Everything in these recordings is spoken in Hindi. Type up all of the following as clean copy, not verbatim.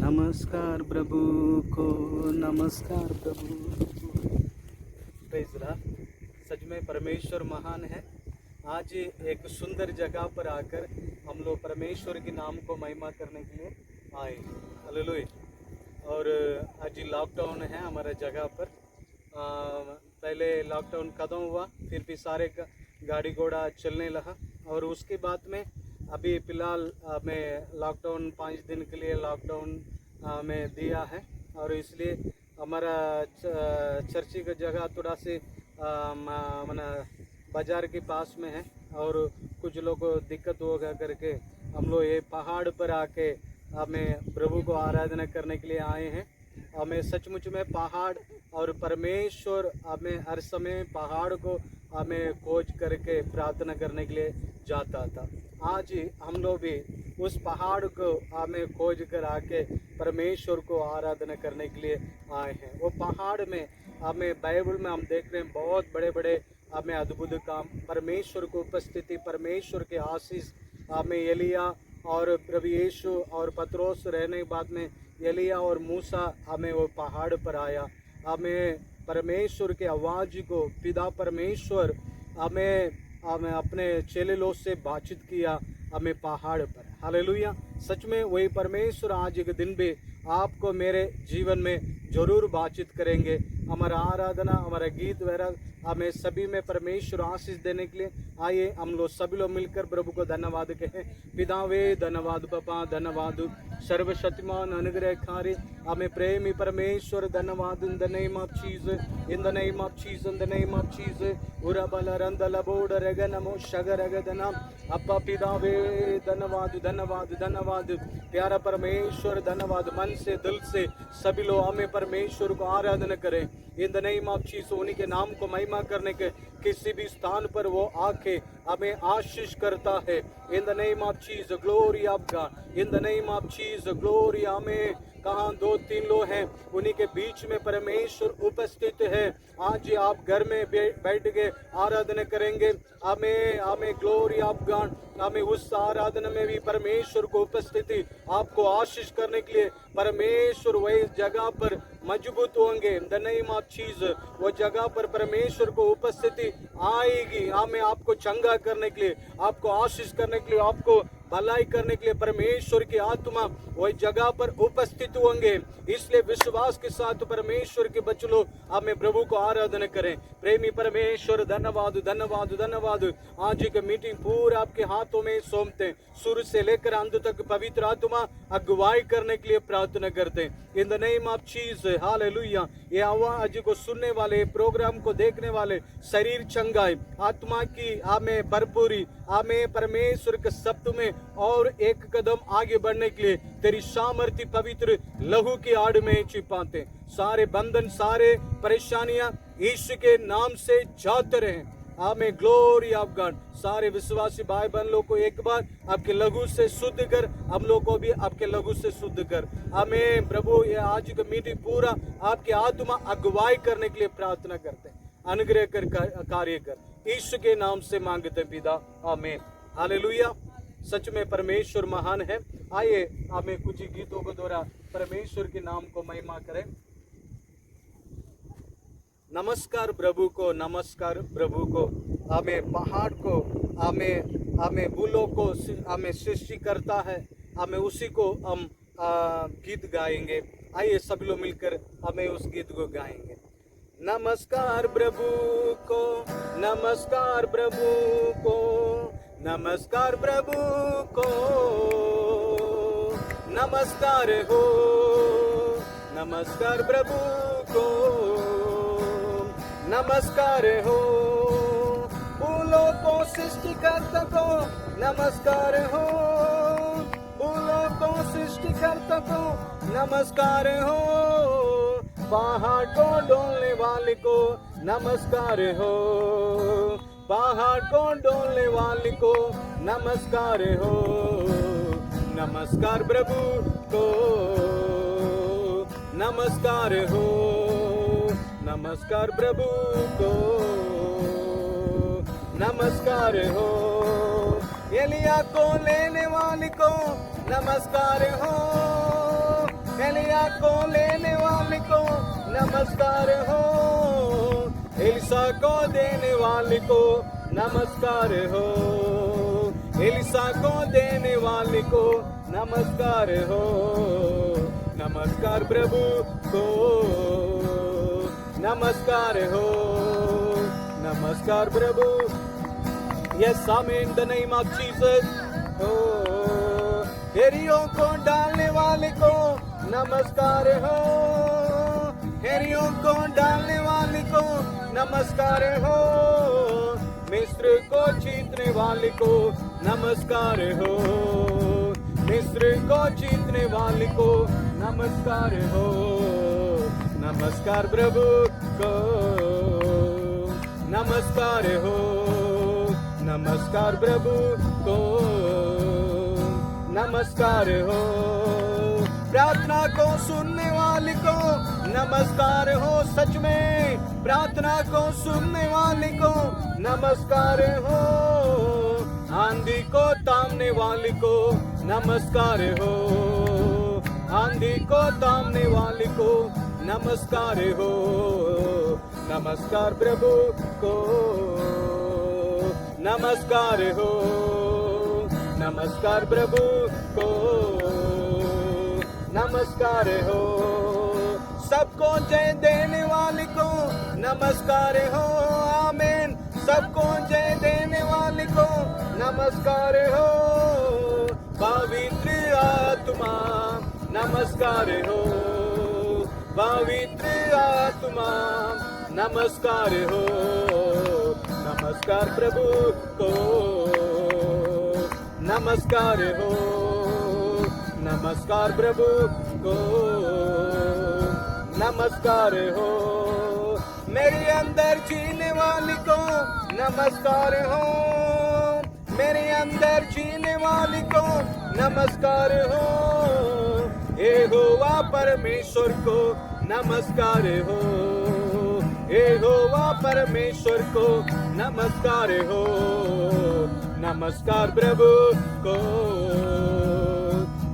नमस्कार प्रभु को, नमस्कार प्रभु को। Praise Lord. सच में परमेश्वर महान है। आज एक सुंदर जगह पर आकर हम लोग परमेश्वर के नाम को महिमा करने के लिए आए। हालेलुया। और आज लॉकडाउन है हमारे जगह पर। पहले लॉकडाउन खत्म हुआ, फिर भी सारे गाड़ी घोड़ा चलने लगा। और उसके बाद में अभी फ़िलहाल में लॉकडाउन 5 दिन के लिए लॉकडाउन में दिया है। और इसलिए हमारा चर्ची का जगह थोड़ा से मना बाज़ार के पास में है। और कुछ लोग को दिक्कत होगा करके हम लोग ये पहाड़ पर आके हमें प्रभु को आराधना करने के लिए आए हैं। हमें सचमुच में पहाड़ और परमेश्वर हमें हर समय पहाड़ को हमें खोज करके प्रार्थना करने के लिए जाता था। आज हम लोग भी उस पहाड़ को हमें खोज कर आके परमेश्वर को आराधना करने के लिए आए हैं। वो पहाड़ में हमें बाइबल में हम देख रहे हैं बहुत बड़े बड़े हमें अद्भुत काम, परमेश्वर को उपस्थिति, परमेश्वर के आशीष हमें एलिया और प्रभु यीशु और पतरोस रहने के बाद में एलिया और मूसा हमें वो पहाड़ पर आया। हमें परमेश्वर के आवाज़ को पिता परमेश्वर हमें अपने चेले लोग से बातचीत किया हमें पहाड़ पर। हालेलुया। सच में वही परमेश्वर आज एक दिन भी आपको मेरे जीवन में जरूर बातचीत करेंगे। हमारा आराधना, हमारा गीत वगैरह हमें सभी में परमेश्वर आशीष देने के लिए आइए हम लोग सभी लोग मिलकर प्रभु को धन्यवाद कहें। पितावे धन्यवाद, पापा धन्यवाद, सर्वशक्तिमान अनुग्रहकारी हमें प्रेमी परमेश्वर धन्यवाद। In the name of Jesus, in the name of Jesus, in the name of Jesus. उरबल रंदल बोड रगनमो शगर रगदना अप्पा पितावे धन्यवाद धन्यवाद धन्यवाद। प्यारा परमेश्वर धन्यवाद। मन से दिल से सभी लोग हमें परमेश्वर को आराधना करें। इन द नेम ऑफ जीसस, उन्हीं के नाम को महिमा करने के किसी भी स्थान पर वो आके हमें आशीष करता है। इन the name of Jesus, glory of God. In the name of Jesus, glory. हमें कहाँ 2-3 लोग हैं उन्हीं के बीच में परमेश्वर उपस्थित है। आज आप घर में बैठ के आराधना करेंगे। हमें ग्लोरी ऑफ गॉड, हमें उस आराधना में भी परमेश्वर को उपस्थिति आपको आशीष करने के लिए परमेश्वर वही जगह पर मजबूत होंगे। द नेम ऑफ जीसस, वो जगह पर परमेश्वर को उपस्थिति आएगी। हमें आपको चंगा करने के लिए, आपको आशीष करने के लिए, आपको भलाई करने के लिए परमेश्वर की आत्मा वही जगह पर उपस्थित होंगे। इसलिए विश्वास के साथ परमेश्वर के बच्चे लोग हमें प्रभु को आराधना करें। प्रेमी परमेश्वर धन्यवाद धन्यवाद धन्यवाद। आज की मीटिंग पूरा आपके हाथों में सौंपते हैं। शुरू से लेकर अंत तक पवित्र आत्मा अगुवाई करने के लिए प्रार्थना करते हैं। इन the name of Jesus, hallelujah. ये आवाज को सुनने वाले, प्रोग्राम को देखने वाले शरीर चंगाई, आत्मा की हमें भरपूरी, हमें परमेश्वर के शब्द में और एक कदम आगे बढ़ने के लिए तेरी सामर्थ्य पवित्र लहू की आड़ में छिपाते। सारे बंधन, सारे परेशानियां यीशु के नाम से जाते रहे। हमें ग्लोरी ऑफ गॉड। सारे विश्वासी भाई बहन लोग को एक बार आपके लहू से शुद्ध कर, हम लोग को भी आपके लहू से शुद्ध कर। हमें प्रभु ये आज का मीटिंग पूरा आपके आत्मा अगुवाई करने के लिए प्रार्थना करते हैं। अनुग्रह कर कार्य कर, यीशु के नाम से मांगते पिता, आमीन। हालेलुया। सच में परमेश्वर महान है। आइए हमें कुछ गीतों के द्वारा परमेश्वर के नाम को महिमा करें। नमस्कार प्रभु को, नमस्कार प्रभु को। हमें पहाड़ को, हमें भूलों को हमें सृष्टि करता है। हमें उसी को हम गीत गाएंगे। आइए सभी लोग मिलकर हमें उस गीत को गाएंगे। नमस्कार प्रभु को, नमस्कार प्रभु को, नमस्कार प्रभु को, नमस्कार हो, नमस्कार प्रभु को, नमस्कार हो। फूलों को सृष्टिकर्ता को नमस्कार हो, फूलों को सृष्टिकर्ता को नमस्कार हो। पहाड़ को डोलने वाले को नमस्कार हो, पहाड़ को डोलने वाले को नमस्कार हो। नमस्कार प्रभु को, नमस्कार हो, नमस्कार प्रभु को, नमस्कार हो। एलिया को लेने वाले को नमस्कार हो, को लेने वाले को नमस्कार हो, एलिसा को देने वाले को नमस्कार हो, एलिसा को देने वाले को नमस्कार हो। नमस्कार प्रभु को, नमस्कार हो, नमस्कार प्रभु। Yes, amen, in the name of Jesus. Oh, हेरियों को डालने वाले को नमस्कार हो, हेरियों को डालने वाले को नमस्कार हो, मिस्र को जीतने वाले को नमस्कार हो, मिस्र को जीतने वाले को नमस्कार हो। नमस्कार प्रभु को, नमस्कार हो, नमस्कार प्रभु को, नमस्कार हो। प्रार्थना को सुनने वाले को नमस्कार हो, सच में प्रार्थना को सुनने वाले को नमस्कार हो। आंधी को थामने वाले को नमस्कार हो, आंधी को थामने वाले को नमस्कार हो। नमस्कार प्रभु को, नमस्कार हो, नमस्कार प्रभु को, नमस्कार हो। सबको जय देने वाले को नमस्कार हो, आमीन। सबको जय देने वाले को नमस्कार हो। पवित्र आत्मा नमस्कार हो, पवित्र आत्मा नमस्कार हो। नमस्कार प्रभु को, नमस्कार हो, नमस्कार प्रभु को, नमस्कार हो। मेरे अंदर जीने वाले को नमस्कार हो, मेरे अंदर जीने वाले को नमस्कार हो। यहोवा परमेश्वर को नमस्कार हो, यहोवा परमेश्वर को नमस्कार हो। नमस्कार प्रभु को,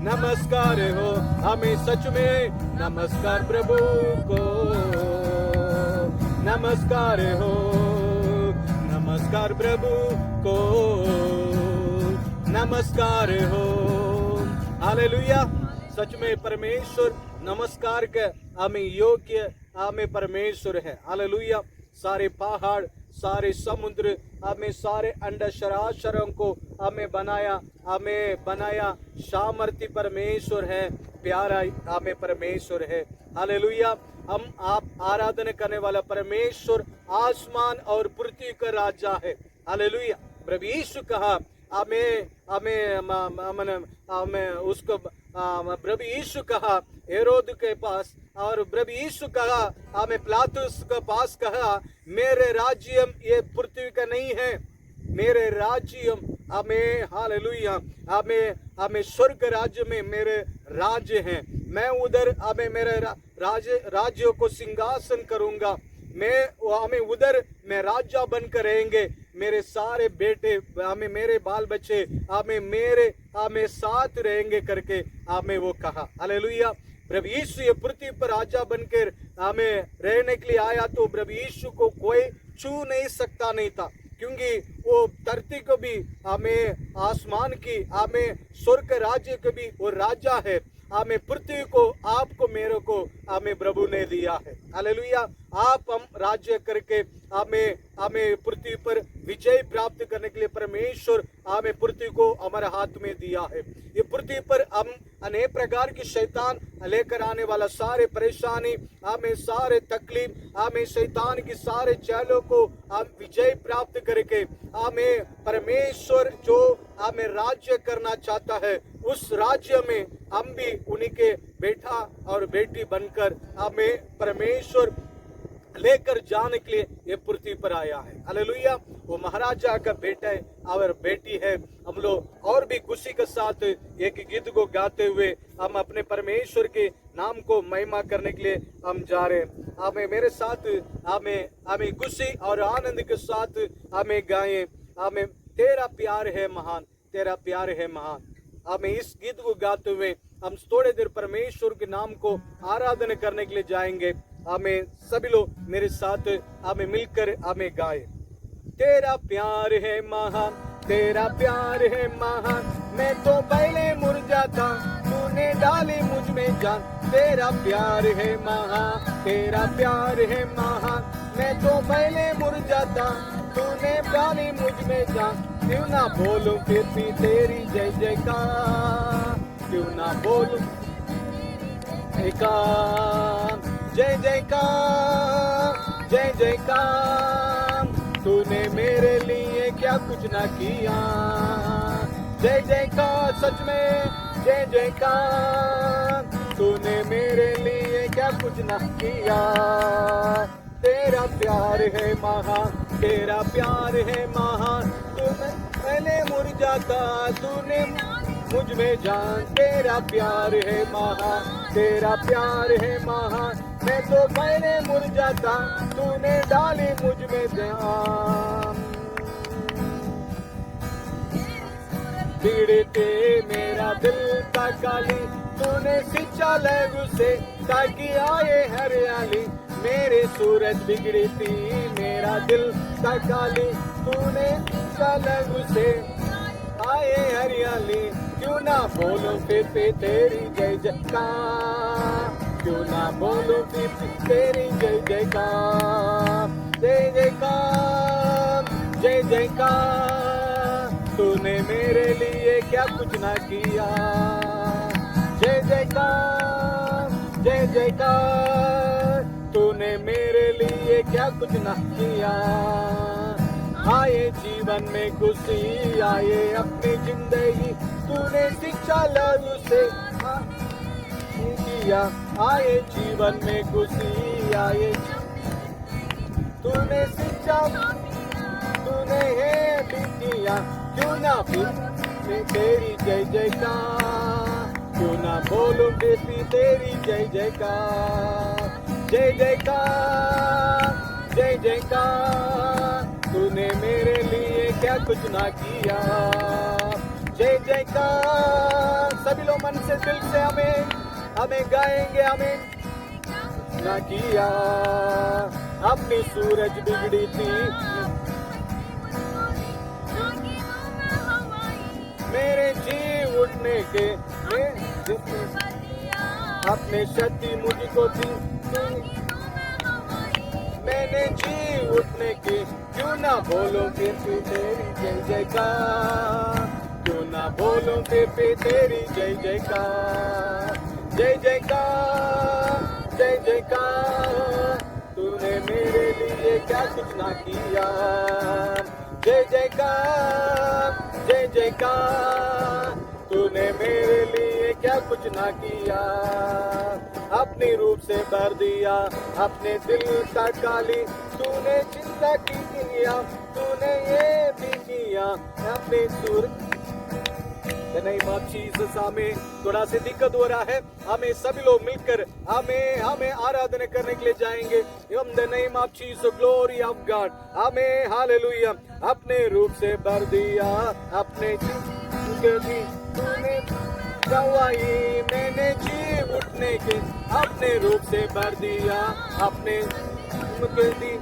नमस्कार हो। हमें सच में नमस्कार प्रभु को, नमस्कार हो, नमस्कार प्रभु को, नमस्कार हो। हालेलुया। सच में परमेश्वर नमस्कार के हमें योग्य हमें परमेश्वर है। हालेलुया। सारे पहाड़, सारे समुद्र, हमें सारे अंड शराशरों को हमें बनाया सामर्थ्य परमेश्वर है, प्यारा हमें परमेश्वर है। हालेलुया। हम आप आराधना करने वाला परमेश्वर आसमान और पृथ्वी का राजा है। हालेलुया। प्रभु यीशु कहा हमें उसको प्रभु यीशु कहा हेरोद के पास, और प्रभु यीशु कहा हमें पिलातुस के पास कहा मेरे राज्यम ये पृथ्वी का नहीं है, मेरे राज्यम हमें, हालेलुया, हमें स्वर्ग राज्य में मेरे राज्य हैं। मैं उधर हमें मेरे राज्यों को सिंहासन करूंगा, हमें उधर मैं राजा बनकर रहेंगे। मेरे सारे बेटे हमें, मेरे बाल बच्चे हमें साथ रहेंगे करके हमें वो कहा। हालेलुया। प्रभु यीशु ये पृथ्वी पर राजा बनकर हमें रहने के लिए आया, तो प्रभु यीशु को कोई छू नहीं सकता नहीं था, क्योंकि वो धरती को भी हमें, आसमान की हमें, स्वर्ग राज्य को भी वो राजा है। हमें पृथ्वी को, आपको, मेरे को हमें प्रभु ने दिया है। हालेलुया। आप हम राज्य करके हमें पृथ्वी पर विजय प्राप्त करने के लिए परमेश्वर हमें पृथ्वी को हमारे हाथ में दिया है। ये पृथ्वी पर हम अनेक प्रकार की शैतान लेकर आने वाला सारे परेशानी, हमें सारे तकलीफ, हमें शैतान की सारे चालों को हम विजय प्राप्त करके हमें परमेश्वर जो हमें राज्य करना चाहता है, उस राज्य में हम भी उन्हीं के बेटा और बेटी बनकर हमें परमेश्वर लेकर जाने के लिए ये पृथ्वी पर आया है। हालेलुया। वो महाराजा का बेटा है और बेटी है। हम लोग और भी खुशी के साथ एक गीत को गाते हुए हम अपने परमेश्वर के नाम को महिमा करने के लिए हम जा रहे हैं। हमें मेरे साथ हमें खुशी और आनंद के साथ हमें गाएं, हमें तेरा प्यार है महान, तेरा प्यार है महान। हमें इस गीत को गाते हुए हम थोड़े देर परमेश्वर के नाम को आराधना करने के लिए जाएंगे। हमें सभी लोग मेरे साथ हमें मिलकर हमें गाए। तेरा प्यार है महान, तेरा प्यार है महान, मैं तो पहले मुरझा था, तूने डाली मुझ में जान। तेरा प्यार है महान, तेरा प्यार है महान, मैं तो पहले मुरझा था, तूने डाली मुझ में जान। क्यों ना बोलूं फिर भी तेरी जय जयकार, क्यों ना बोलूं जय जयकार, जय जयकार। तूने मेरे लिए क्या कुछ ना किया, जय जयकार, सच में जय जयकार। तूने मेरे लिए क्या कुछ ना किया। तेरा प्यार है महान, तेरा प्यार है महान, तूने पहले मुरझा था, तूने मुझ में जान। तेरा प्यार है महान, तेरा प्यार है महान, मैं तो पहले मुरझा था, तूने डाली मुझ में जान। बिगड़ते मेरा दिल का काली, तूने सिंचा लहू से ताकि आए हरियाली। मेरे सूरज बिगड़ी थी मेरा दिल का काली, तूने सिंचा लहू से आए हरियाली। क्यों ना बोलो फिर भी तेरी जय जयकार, क्यों ना बोलो फिर भी तेरी जय जयकार, जय जयकार, जय जयकार। तूने मेरे लिए क्या कुछ ना किया, जय जयकार, जय जयकार। तूने मेरे लिए क्या कुछ ना किया। आए जीवन में खुशी, आए अपनी जिंदगी, तूने शिक्षा लहू से किया। आए जीवन में खुशी, आए तूने शिक्षा, तूने है भी किया। क्यों ना फिर तेरी जय जयकार, क्यों ना बोलूं फिर भी तेरी जय जयकार, जय जयकार, जय जयकार। तूने मेरे लिए क्या कुछ ना किया, जय जयकार। सभी लोग मन से दिल से हमें गाएंगे, हमें ना किया। अपनी सूरज बिगड़ी थी मेरे जी उठने के, अपने शक्ति मुझको दी मैंने जी उठने की। क्यों ना बोलो फिर भी तेरी जय जयकार, क्यों ना बोलो फिर भी तेरी जय जयकार, जय जयकार, जय जयकार। तूने मेरे लिए क्या कुछ ना किया, जय जयकार, जय जयकार। तूने मेरे लिए क्या कुछ ना किया। अपने रूप से भर दिया अपने दिल का काली, तूने चिंता की किया, तूने ये भी किया अपने सुर। नहीं माँ जीसस, हमें थोड़ा सा दिक्कत हो रहा है, हमें सभी लोग मिलकर हमें आराधना करने के लिए जाएंगे। इन the name of Jesus, glory of God, हमें हालेलुया। अपने रूप से भर दिया अपने तूने गवाही, मैंने जी उठने के अपने रूप से भर दिया अपने दी।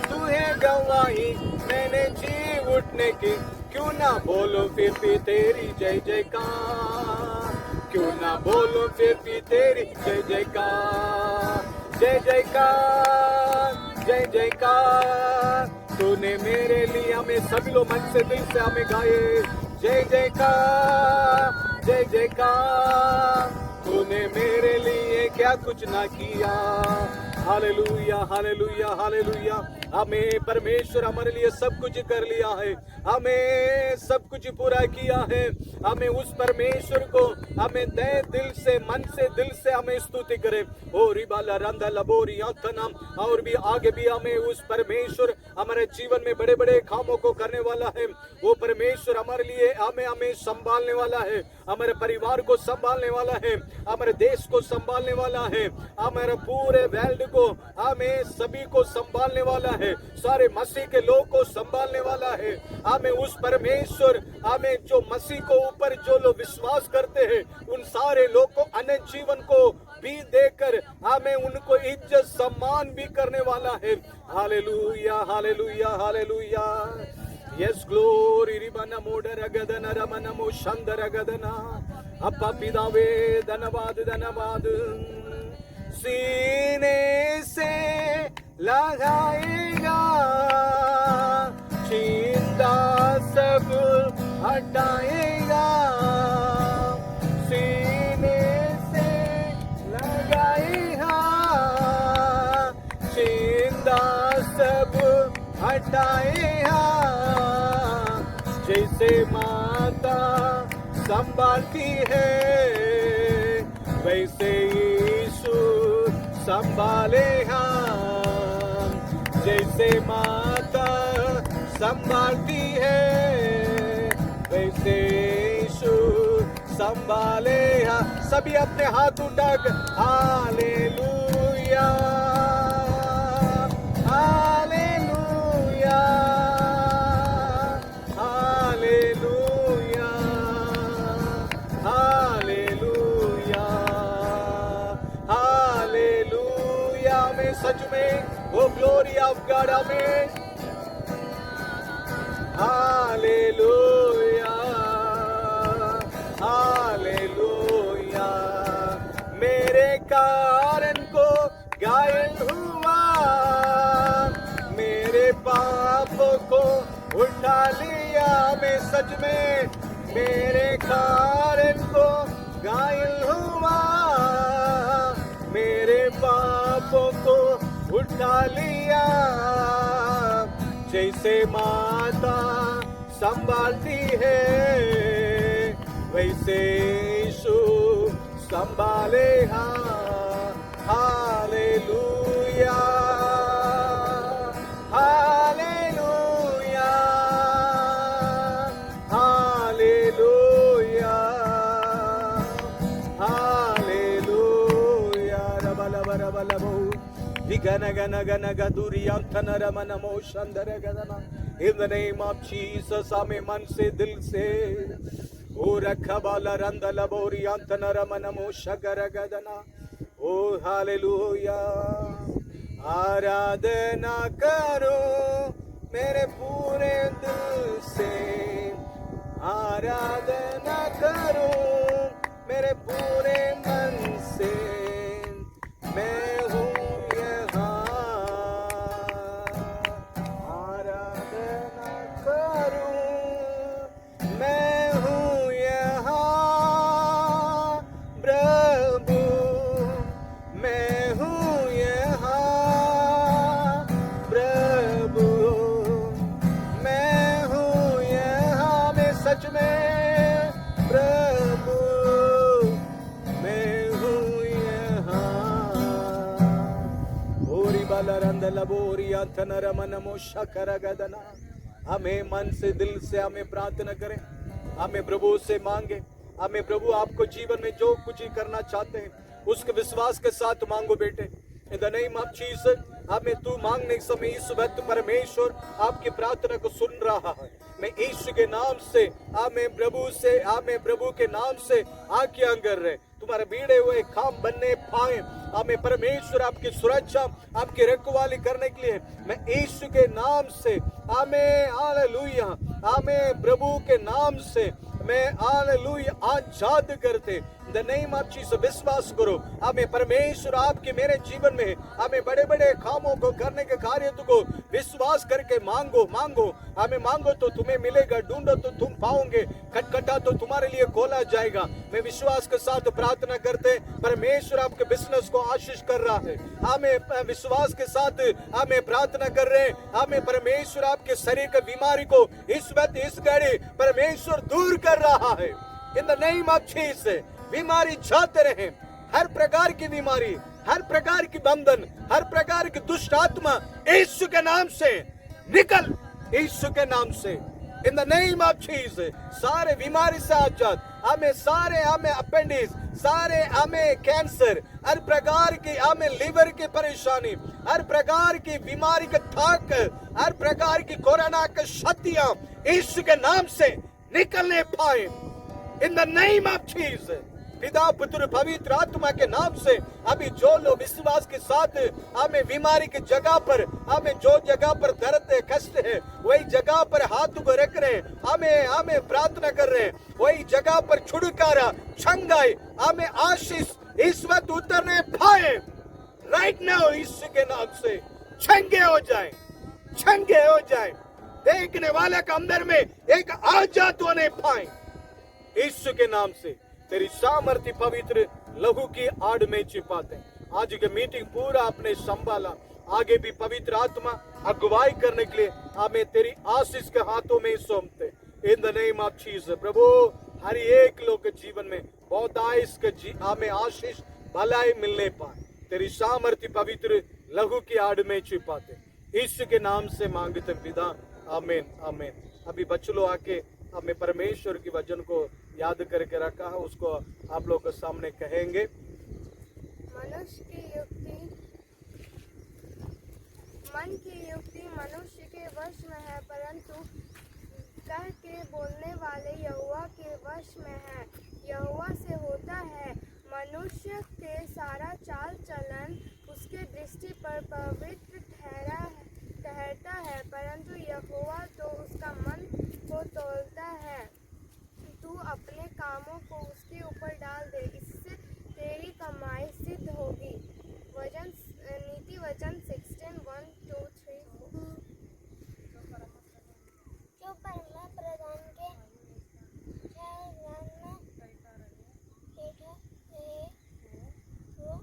तू है गवाही, मैंने जी उठने की। क्यों ना बोलो फिर भी तेरी जय जयकार, क्यों ना बोलो फिर भी तेरी जय जयकार, जय जयकार, जय जयकार। तूने मेरे लिए, हमें सभी लोग मन से दिल से हमें गाए, जय जयकार, जय जयकार। तूने मेरे लिए क्या कुछ ना किया। Hallelujah, hallelujah, hallelujah. हमें परमेश्वर हमारे लिए सब कुछ कर लिया है, हमें सब कुछ पूरा किया है। हमें उस परमेश्वर को हमें दिल से, मन से, दिल से हमें स्तुति करें। ओ रिबाला रंदा लबोरी आतनाम। और भी आगे भी हमें उस परमेश्वर हमारे जीवन में बड़े बड़े कामों को करने वाला है। वो परमेश्वर हमारे लिए हमें संभालने वाला है, हमारे परिवार को संभालने वाला है, हमारे देश को संभालने वाला है, हमारे पूरे वर्ल्ड को, हमें सभी को संभालने वाला है, सारे मसीह के लोग को संभालने वाला है। आमें उस परमेश्वर, आमें जो मसीह को ऊपर जो लोग विश्वास करते हैं उन सारे लोग को अन्य जीवन को भी देकर आमें उनको इज्जत सम्मान भी करने वाला है। Hallelujah hallelujah hallelujah. Yes glory रिबन मोडर गदन रमन मो शंदर गदना। अब्बा पितावे धन्यवाद धन्यवाद। सीने से लगाएगा, चिंता सब हटाएगा। सीने से लगाएगा, चिंता सब हटाएगा। जैसे माता संभालती है वैसे यीशु संभालेगा। जैसे माता संभालती है वैसे यीशु संभालेगा। सभी अपने हाथ उठाकर hallelujah hallelujah hallelujah hallelujah hallelujah. में सच में वो glory of God, amen hallelujah hallelujah. मेरे कारण को घायल हुआ, मेरे पाप को उठा लिया। मैं सच में मेरे कारण को घायल हुआ, मेरे पापों को उठा लिया। जैसे माता संभालती है वैसे यीशु संभालेगा। Hallelujah hallelujah hallelujah hallelujah. रबलबरबलबो विगन गन गन गदुरी अंतनर मनमो शंदर गदना। In the name of Jesus, आमें मन से दिल से ओ रखबाला रंदला बोरी अंतनर मनमो शगर गदना। ओ हालेलुया। आराधना करो मेरे पूरे दिल से, आराधना करो मेरे पूरे मन से। मैं हूँ यहाँ, आराधना करूँ। मैं हूँ यहाँ प्रभु, मैं हूँ यहाँ प्रभु, मैं हूँ यहाँ। मैं सच में प्रभु, मैं हूँ यहाँ। ओरी बालरंद लबोरी अंतनर मनमो शकर गदना। हमें मन से दिल से हमें प्रार्थना करें, हमें प्रभु से मांगे। हमें प्रभु आपको जीवन में जो कुछ ही करना चाहते हैं उसके विश्वास के साथ मांगो बेटे। इन द नेम ऑफ जीसस, हमें तू मांगने के समय इस वक्त परमेश्वर आपकी प्रार्थना को सुन रहा है। मैं यीशु के नाम से हमें प्रभु से, हमें प्रभु के नाम से आज्ञा कर रहे तुम्हारे बीड़े हुए काम बनने पाए। हमें परमेश्वर आपकी सुरक्षा, आपकी रखवाली करने के लिए मैं यीशु के नाम से, हमें हालेलुया, हमें प्रभु के नाम से मैं हालेलुया आजाद करते। द नेम ऑफ जीसस विश्वास करो। हमें परमेश्वर आपके मेरे जीवन में हमें बड़े बड़े कामों को करने के कार्य को विश्वास करके मांगो मांगो। हमें मांगो तो तुम्हें मिलेगा, ढूंढो तो तुम पाओगे, खटखटा तो तुम्हारे लिए खोला जाएगा। मैं विश्वास के साथ प्रार्थना करते परमेश्वर आपके बिजनेस को आशीष कर रहा है। हमें विश्वास के साथ हमें प्रार्थना कर रहे हैं। हमें परमेश्वर आपके शरीर की बीमारी को इस वक्त इस घड़ी परमेश्वर दूर कर रहा है। इन द नेम ऑफ जीसस बीमारी जाते रहे, हर प्रकार की बीमारी, हर प्रकार की बंधन, हर प्रकार की दुष्ट आत्मा यीशु के नाम से निकल, यीशु के नाम से। इन द नेम ऑफ जीसस सारे बीमारी से आजाद। हमें सारे, हमें अपेंडिक्स, सारे हमें कैंसर, हर प्रकार की हमें लीवर की परेशानी, हर प्रकार की बीमारी का थक, हर प्रकार की कोरोना की शक्तियां यीशु के नाम से निकलने पाए इन द नेम ऑफ जीसस। पिता पुत्र पवित्र आत्मा के नाम से अभी जो लोग विश्वास के साथ हमें बीमारी की जगह पर, हमें जो जगह पर दर्द है, कष्ट है, वही जगह पर हाथ को रख रहे हैं, हमें प्रार्थना कर रहे हैं, वही जगह पर छुटकारा, छंगाई, हमें आशीष इस वक्त उतरने पाए राइट नाउ यीशु के नाम से। छंगे हो जाए, छंगे हो जाए, देखने वाले के अंदर में एक आजाद होने पाए यीशु के नाम से। तेरी सामर्थ्य पवित्र लहू की आड़ में छिपाते हैं। आज की मीटिंग पूरा आपने संभाला, आगे भी पवित्र आत्मा अगुवाई करने के लिए हमें तेरी आशीष के हाथों में सौंपते in the name of Jesus. प्रभु हर एक लोग के जीवन में बहुत आयुष के हमें आशीष भलाई मिलने पाए, तेरी सामर्थ्य पवित्र लहू की आड़ में छिपाते यीशु के नाम से मांगते पिता, आमीन आमीन। अभी बच्चों लोग आके हमें परमेश्वर की वचन को याद करके रखा है, उसको आप लोग के सामने कहेंगे। मनुष्य की युक्ति, मन की युक्ति मनुष्य के वश में है, परंतु कह के बोलने वाले यहोवा के वश में है। यहोवा से होता है, मनुष्य के सारा चाल चलन उसके दृष्टि पर पवित्र ठहरता है, परंतु यहोवा तो उसका मन को तौलता है। तू अपने कामों को उसके ऊपर डाल दे, इससे तेरी कमाई सिद्ध होगी। नीति वचन 16:1-2-3-4। जो परम प्रधान के हेठा रहे, वो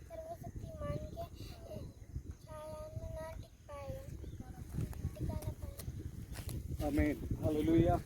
सर्वशक्तिमान के छाया में ना टिका ना पाएगा। आमीन हालेलुया।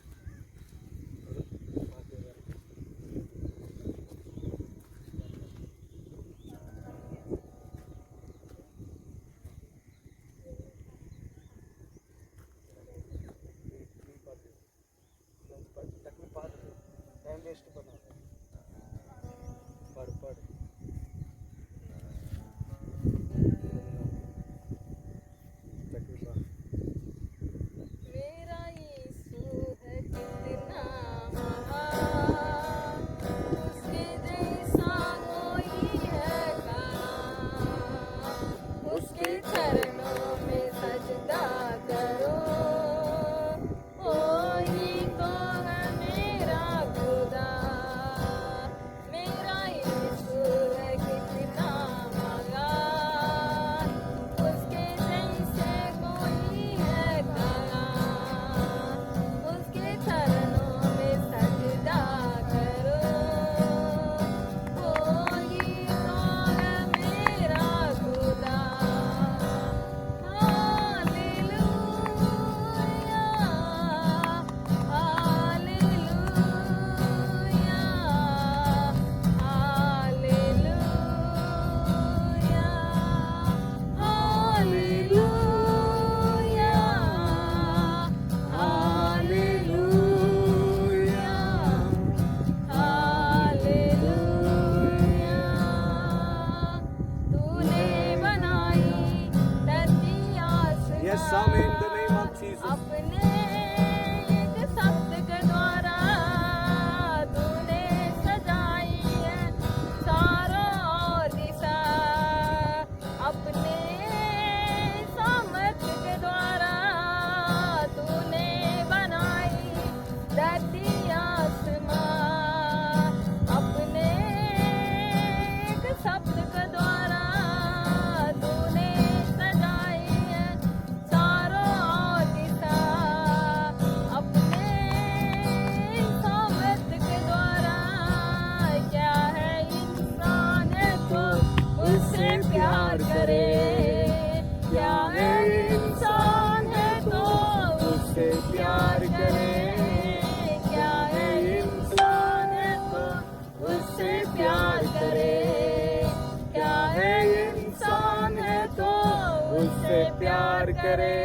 प्यार करे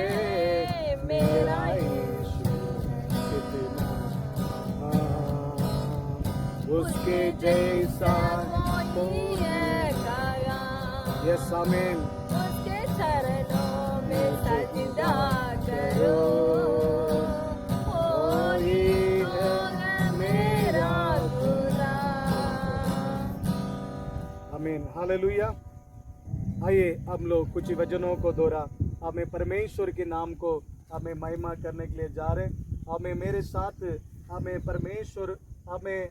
मेरा यीशु कितना उसके जैसा कोई है काया, यस आमीन। उसके चरणों में सजदा करो, वही है मेरा खुदा। आमीन, हालेलुया। आइए हम लोग कुछ वचनों को दोहरा हमें परमेश्वर के नाम को हमें महिमा करने के लिए जा रहे हैं। हमें मेरे साथ हमें परमेश्वर हमें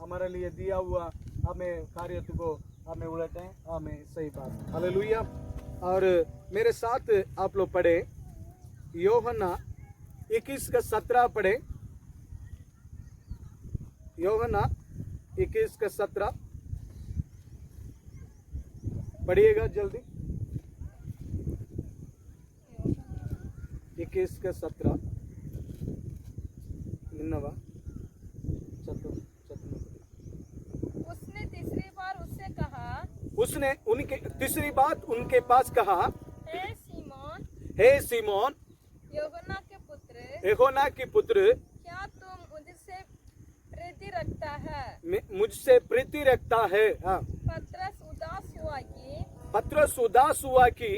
हमारे लिए दिया हुआ हमें कार्य को हमें उलटें, हमें सही बात, हालेलुया। और मेरे साथ आप लोग पढ़े यूहन्ना 21:17 पढ़े, यूहन्ना 21:17 पढ़िएगा जल्दी। 21:17 निन्नवा उसने तीसरी बार उससे कहा, उसने उनके तीसरी बात उनके पास कहा, हे हे सीमोन यूहन्ना के पुत्र, यूहन्ना के पुत्र, क्या तुम मुझसे प्रीति रखता है? मुझसे प्रीति रखता है। हाँ, पतरस उदास हुआ कि पतरस उदास हुआ कि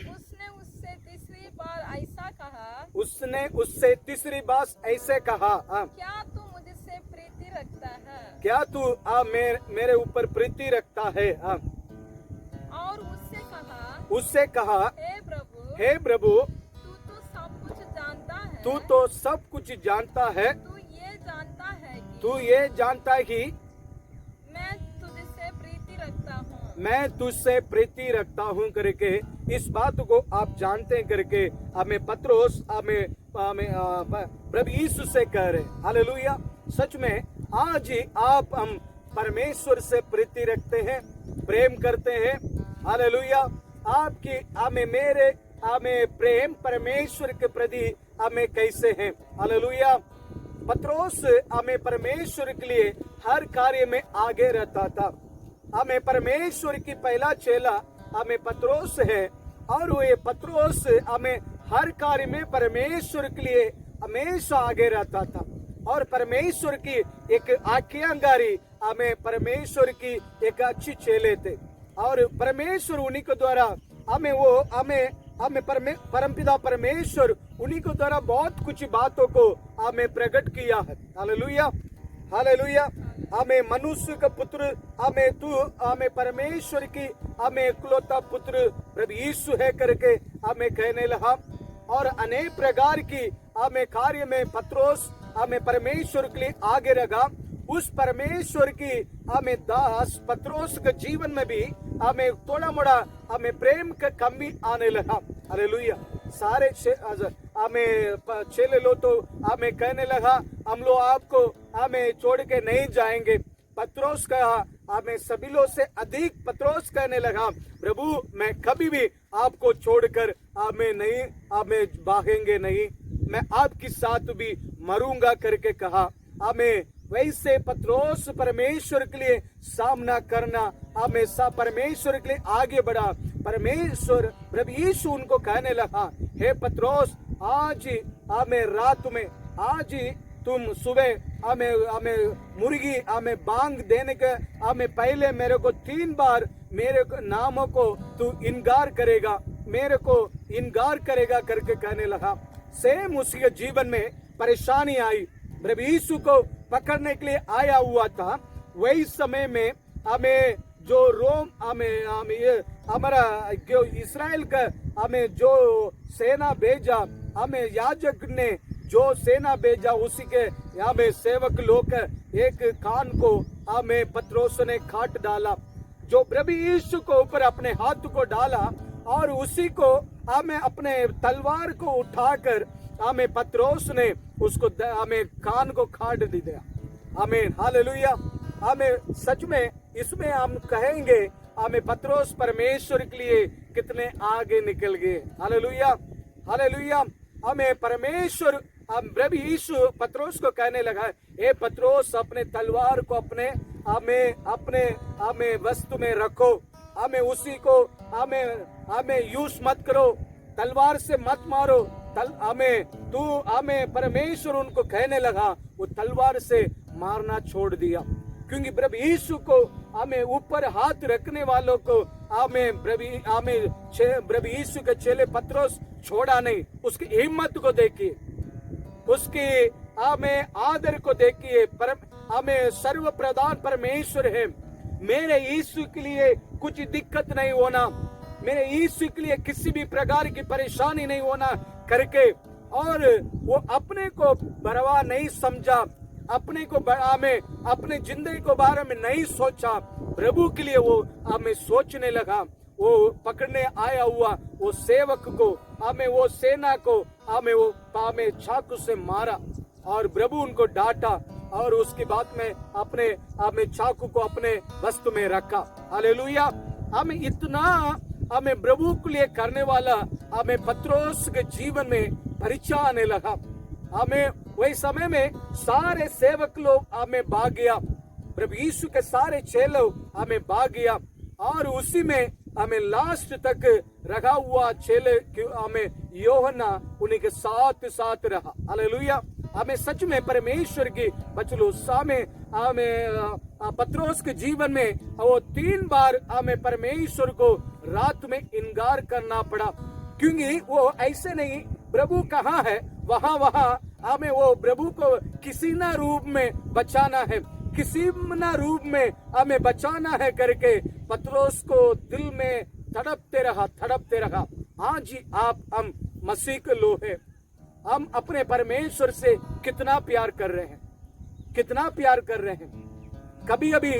उसने उससे तीसरी बार ऐसा कहा, उसने उससे तीसरी बार ऐसे कहा, हाँ, क्या तू मुझसे प्रीति रखता है? क्या तू मेरे ऊपर प्रीति रखता है? हाँ, और उससे कहा, हे प्रभु, तू तू तो सब कुछ जानता है, तू तो सब कुछ जानता है, तू ये जानता है कि मैं तुझसे प्रीति रखता हूँ, मैं तुझसे प्रीति रखता हूँ करके इस बात को आप जानते हैं करके हमें पत्रोस हमें प्रभु यीशु से कह रहे, हालेलुया। सच में आज ही आप हम परमेश्वर से प्रीति रखते हैं, प्रेम करते हैं, हालेलुया। आपकी हमें प्रेम परमेश्वर के प्रति हमें कैसे हैं, हालेलुया। पत्रोस हमें परमेश्वर के लिए हर कार्य में आगे रहता था। हमें परमेश्वर की पहला चेला हमें पत्रोस है, और वो ये पत्रोस हमें हर कार्य में परमेश्वर के लिए हमेशा आगे रहता था, और परमेश्वर की एक आज्ञाकारी हमें परमेश्वर की एक अच्छी चेले थे, और परमेश्वर उन्हीं के द्वारा हमें परमपिता परमेश्वर उन्हीं के द्वारा बहुत कुछ बातों को हमें प्रकट किया है, हालेलुया, हालेलुया। हमें मनुष्य का पुत्र हमें परमेश्वर की हमें इकलौता पुत्र प्रभु यीशु है करके हमें कहने लगा, और अनेक प्रकार की हमें कार्य में पत्रोस हमें परमेश्वर के लिए आगे रखा। उस परमेश्वर की हमें दास पत्रोस के जीवन में भी हमें थोड़ा मोड़ा हमें प्रेम का कमी आने लगा, हालेलुया। सारे हमें चेले लोग तो हमें कहने लगा, हम लोग आपको हमें छोड़ के नहीं जाएंगे। पत्रोस कहा, हमें सभी लोग से अधिक पत्रोस कहने लगा, प्रभु मैं कभी भी आपको छोड़कर हमें भागेंगे नहीं, मैं आपके साथ भी मरूंगा करके कहा। हमें वैसे पत्रोस परमेश्वर के लिए सामना करना, हमेशा परमेश्वर के लिए आगे बढ़ा। परमेश्वर प्रभु यीशु उनको कहने लगा, हे पत्रोस, आज हमें रात में, आज तुम सुबह हमें मुर्गी हमें बांग देने के हमें पहले मेरे को 3 बार मेरे नामों को तू इनकार करेगा, मेरे को इनकार करेगा करके कहने लगा। सेम उसके जीवन में परेशानी आई, प्रभु यीशु को पकड़ने के लिए आया हुआ था। वही समय में हमें जो रोम हमारा जो इस्राएल का हमें जो सेना भेजा, हमें याजक ने जो सेना भेजा, उसी के हमें सेवक लोग एक कान को हमें पत्रोस ने काट डाला। जो प्रभु यीशु को ऊपर अपने हाथ को डाला, और उसी को हमें अपने तलवार को उठाकर हमें पत्रोस ने उसको हमें कान को काट दिया। आमीन, हालेलुया। हमें सच में इसमें हम कहेंगे, हमें पत्रोस परमेश्वर के लिए कितने आगे निकल गए, हालेलुया, हालेलुया। हमें परमेश्वर प्रभु यीशु पत्रोस को कहने लगा, ए पत्रोस, अपने तलवार को हमें वस्तु में रखो, हमें उसी को हमें यूज मत करो, तलवार से मत मारो, हमें परमेश्वर उनको कहने लगा, वो तलवार से मारना छोड़ दिया। क्योंकि प्रभु यीशु को हमें ऊपर हाथ रखने वालों को हमें प्रभु यीशु के चेले पत्रोस छोड़ा नहीं। उसकी हिम्मत को देखिए, उसकी हमें आदर को देखिए। हमें सर्व प्रधान परमेश्वर है। मेरे यीशु के लिए कुछ दिक्कत नहीं होना, मेरे यीशु के लिए किसी भी प्रकार की परेशानी नहीं होना करके, और वो अपने को परवाह नहीं समझा, अपने को हमें अपने जिंदगी को बारे में नहीं सोचा, प्रभु के लिए वो हमें सोचने लगा। वो पकड़ने आया हुआ वो सेवक को, हमें वो सेना को हमें चाकू से मारा और प्रभु उनको डांटा, और उसके बाद में हमें चाकू को अपने वस्तु में रखा। हालेलुया। हमें इतना हमें प्रभु के लिए करने वाला हमें पत्रोस के जीवन में परिचय आने लगा। हमें वही समय में सारे सेवक लोग हमें भाग गया, प्रभु यीशु के सारे चेलों हमें भाग गया, और उसी में हमें लास्ट तक रखा हुआ चेले हमें यूहन्ना उन्हीं के साथ साथ रहा। हालेलुया। हमें सच में परमेश्वर की बचलो सामने हमें पत्रोस के जीवन में वो 3 बार हमें परमेश्वर को रात में इनकार करना पड़ा, क्योंकि वो ऐसे नहीं प्रभु कहाँ है वहाँ हमें वो प्रभु को किसी ना रूप में बचाना है, किसी ना रूप में हमें बचाना है करके पत्रोस को दिल में तड़पते रहा। आज ही हम मसीह के लोग हैं, हम अपने परमेश्वर से कितना प्यार कर रहे हैं। कभी कभी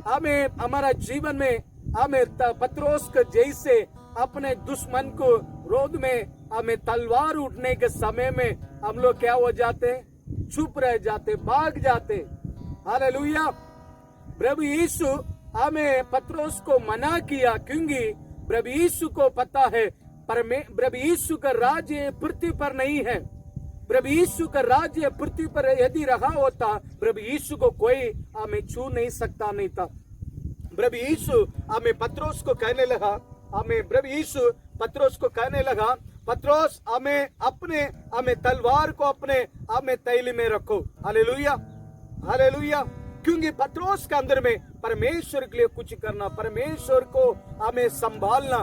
हमें हमारा जीवन में हमें पत्रोस के जैसे अपने दुश्मन को रोध में हमें तलवार उठने के समय में हम लोग क्या हो जाते, चुप रह जाते, भाग जाते। हालेलुया। प्रभु यीशु हमें पत्रोस को मना किया, क्योंकि प्रभु यीशु को पता है प्रभु यीशु का राज्य पृथ्वी पर नहीं है। प्रभु यीशु का राज्य पृथ्वी पर यदि रहा होता, प्रभु यीशु को कोई हमें छू नहीं सकता नहीं था। प्रभु यीशु हमें पत्रोस को कहने लगा, पत्रोस हमें तलवार को अपने तैली में रखो। हालेलुया। क्योंकि पत्रोस के अंदर में परमेश्वर के लिए कुछ करना, परमेश्वर को हमें संभालना,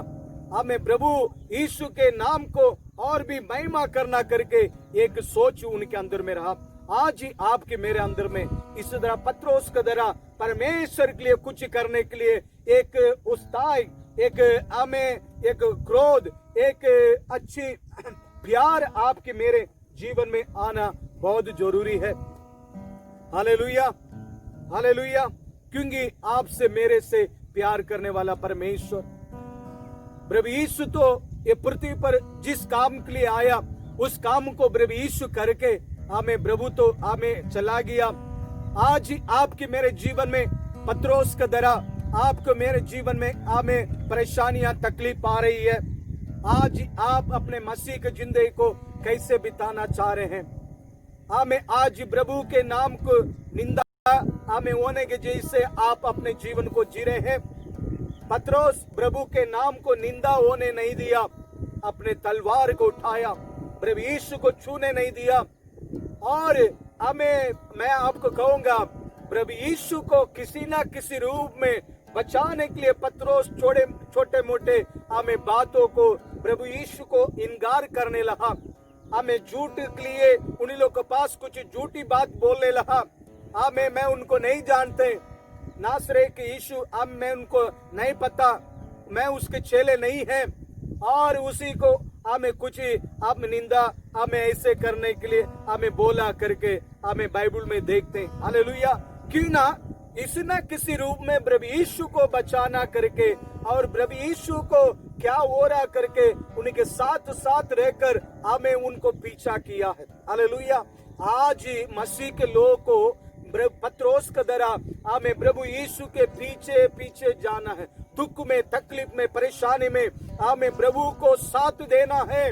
हमें प्रभु यीशु के नाम को और भी महिमा करना करके एक सोच उनके अंदर में रहा। आज ही आपके मेरे अंदर में इस तरह पत्रोस के द्वारा परमेश्वर के लिए कुछ करने के लिए एक उत्साह, एक क्रोध, एक अच्छी प्यार आपके मेरे जीवन में आना बहुत जरूरी है। हालेलुया। क्योंकि आपसे मेरे से प्यार करने वाला परमेश्वर प्रभु यीशु तो ये पृथ्वी पर जिस काम के लिए आया उस काम को प्रभु यीशु करके हमें प्रभु तो हमें चला गया। आज ही आपके मेरे जीवन में पत्रोस का दरा आपको मेरे जीवन में हमें परेशानियां तकलीफ आ रही है। आज आप अपने मसीह की जिंदगी को कैसे बिताना चाह रहे हैं? हमें आज प्रभु के नाम को निंदा हमें होने के जैसे आप अपने जीवन को जी रहे हैं। पत्रोस प्रभु के नाम को निंदा होने नहीं दिया, अपने तलवार को उठाया, प्रभु यीशु को छूने नहीं दिया। और मैं आपको कहूंगा प्रभु यीशु को किसी ना किसी रूप में बचाने के लिए पत्रोस छोटे मोटे हमें बातों को प्रभु यीशु को इनकार करने लगा। हमें झूठ के लिए उन्हीं लोगों के पास कुछ झूठी बात बोलने लगा। मैं उनको नहीं जानते, नासरे के यीशु मैं उनको नहीं पता, मैं उसके चेले नहीं हैं, और उसी को हमें कुछ निंदा हमें ऐसे करने के लिए हमें बोला करके हमें बाइबल में देखते हैं। हालेलुया। क्यों ना किसी रूप में प्रभु यीशु को बचाना करके और प्रभु यीशु को क्या हो रहा करके उनके साथ साथ रहकर हमें उनको पीछा किया है। हालेलुया। आज मसीह के लोगों को पत्रोस का दरा हमें प्रभु यीशु के पीछे पीछे जाना है। दुख में, तकलीफ में, परेशानी में हमें प्रभु को साथ देना है।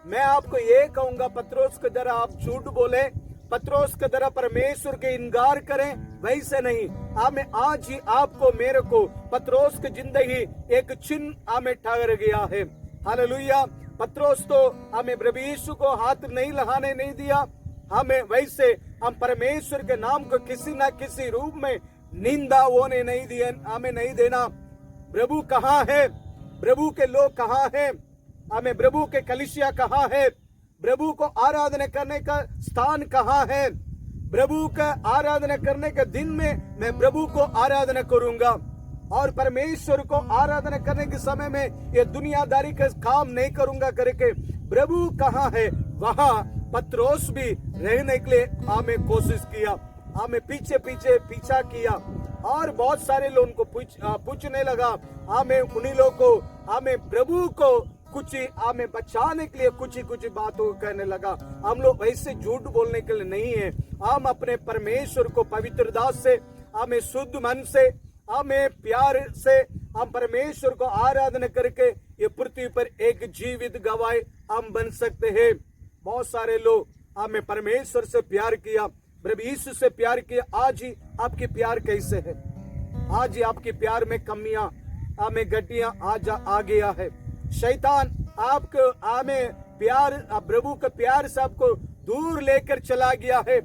मैं आपको ये कहूंगा, पत्रोस के दरा आप झूठ बोले, पत्रोस के दरा परमेश्वर के इनकार करें, वैसे नहीं। हमें आज ही आपको मेरे को पत्रोस की जिंदगी एक चिन्ह हमें ठहर गया है। हालेलुया। पत्रोस तो हमें प्रभु यीशु को हाथ नहीं लगाने नहीं दिया, हमें वैसे हम परमेश्वर के नाम को किसी ना किसी रूप में निंदा होने नहीं दिए, हमें नहीं देना। प्रभु कहाँ है? प्रभु के लोग कहाँ है? हमें प्रभु के कलीसिया कहाँ है? प्रभु को आराधना करने का स्थान कहाँ है? प्रभु का आराधना करने के दिन में मैं प्रभु को आराधना करूंगा, और परमेश्वर को आराधना करने के समय में ये दुनियादारी का काम नहीं करूंगा करके प्रभु कहाँ है वहां पत्रोस भी रहने के लिए हमें कोशिश किया, हमें पीछे पीछे पीछा किया, और बहुत सारे लोगों को पूछने लगा। हमें उन्हीं लोगों को हमें प्रभु को कुछ हमें बचाने के लिए कुछ बातों कहने लगा। हम लोग वैसे झूठ बोलने के लिए नहीं है। हम अपने परमेश्वर को पवित्रता से, हमें शुद्ध मन से, हमें प्यार से हम परमेश्वर को आराधना करके ये पृथ्वी पर एक जीवित गवाह हम बन सकते हैं। बहुत सारे लोग हमें परमेश्वर से प्यार किया, प्रभु यीशु से प्यार किया। आज ही आपकी प्यार कैसे है? आज ही आपकी प्यार में कमियां, हमें गड्डियां आ गया है। शैतान आपको हमें प्यार, प्रभु के प्यार से आपको दूर लेकर चला गया है।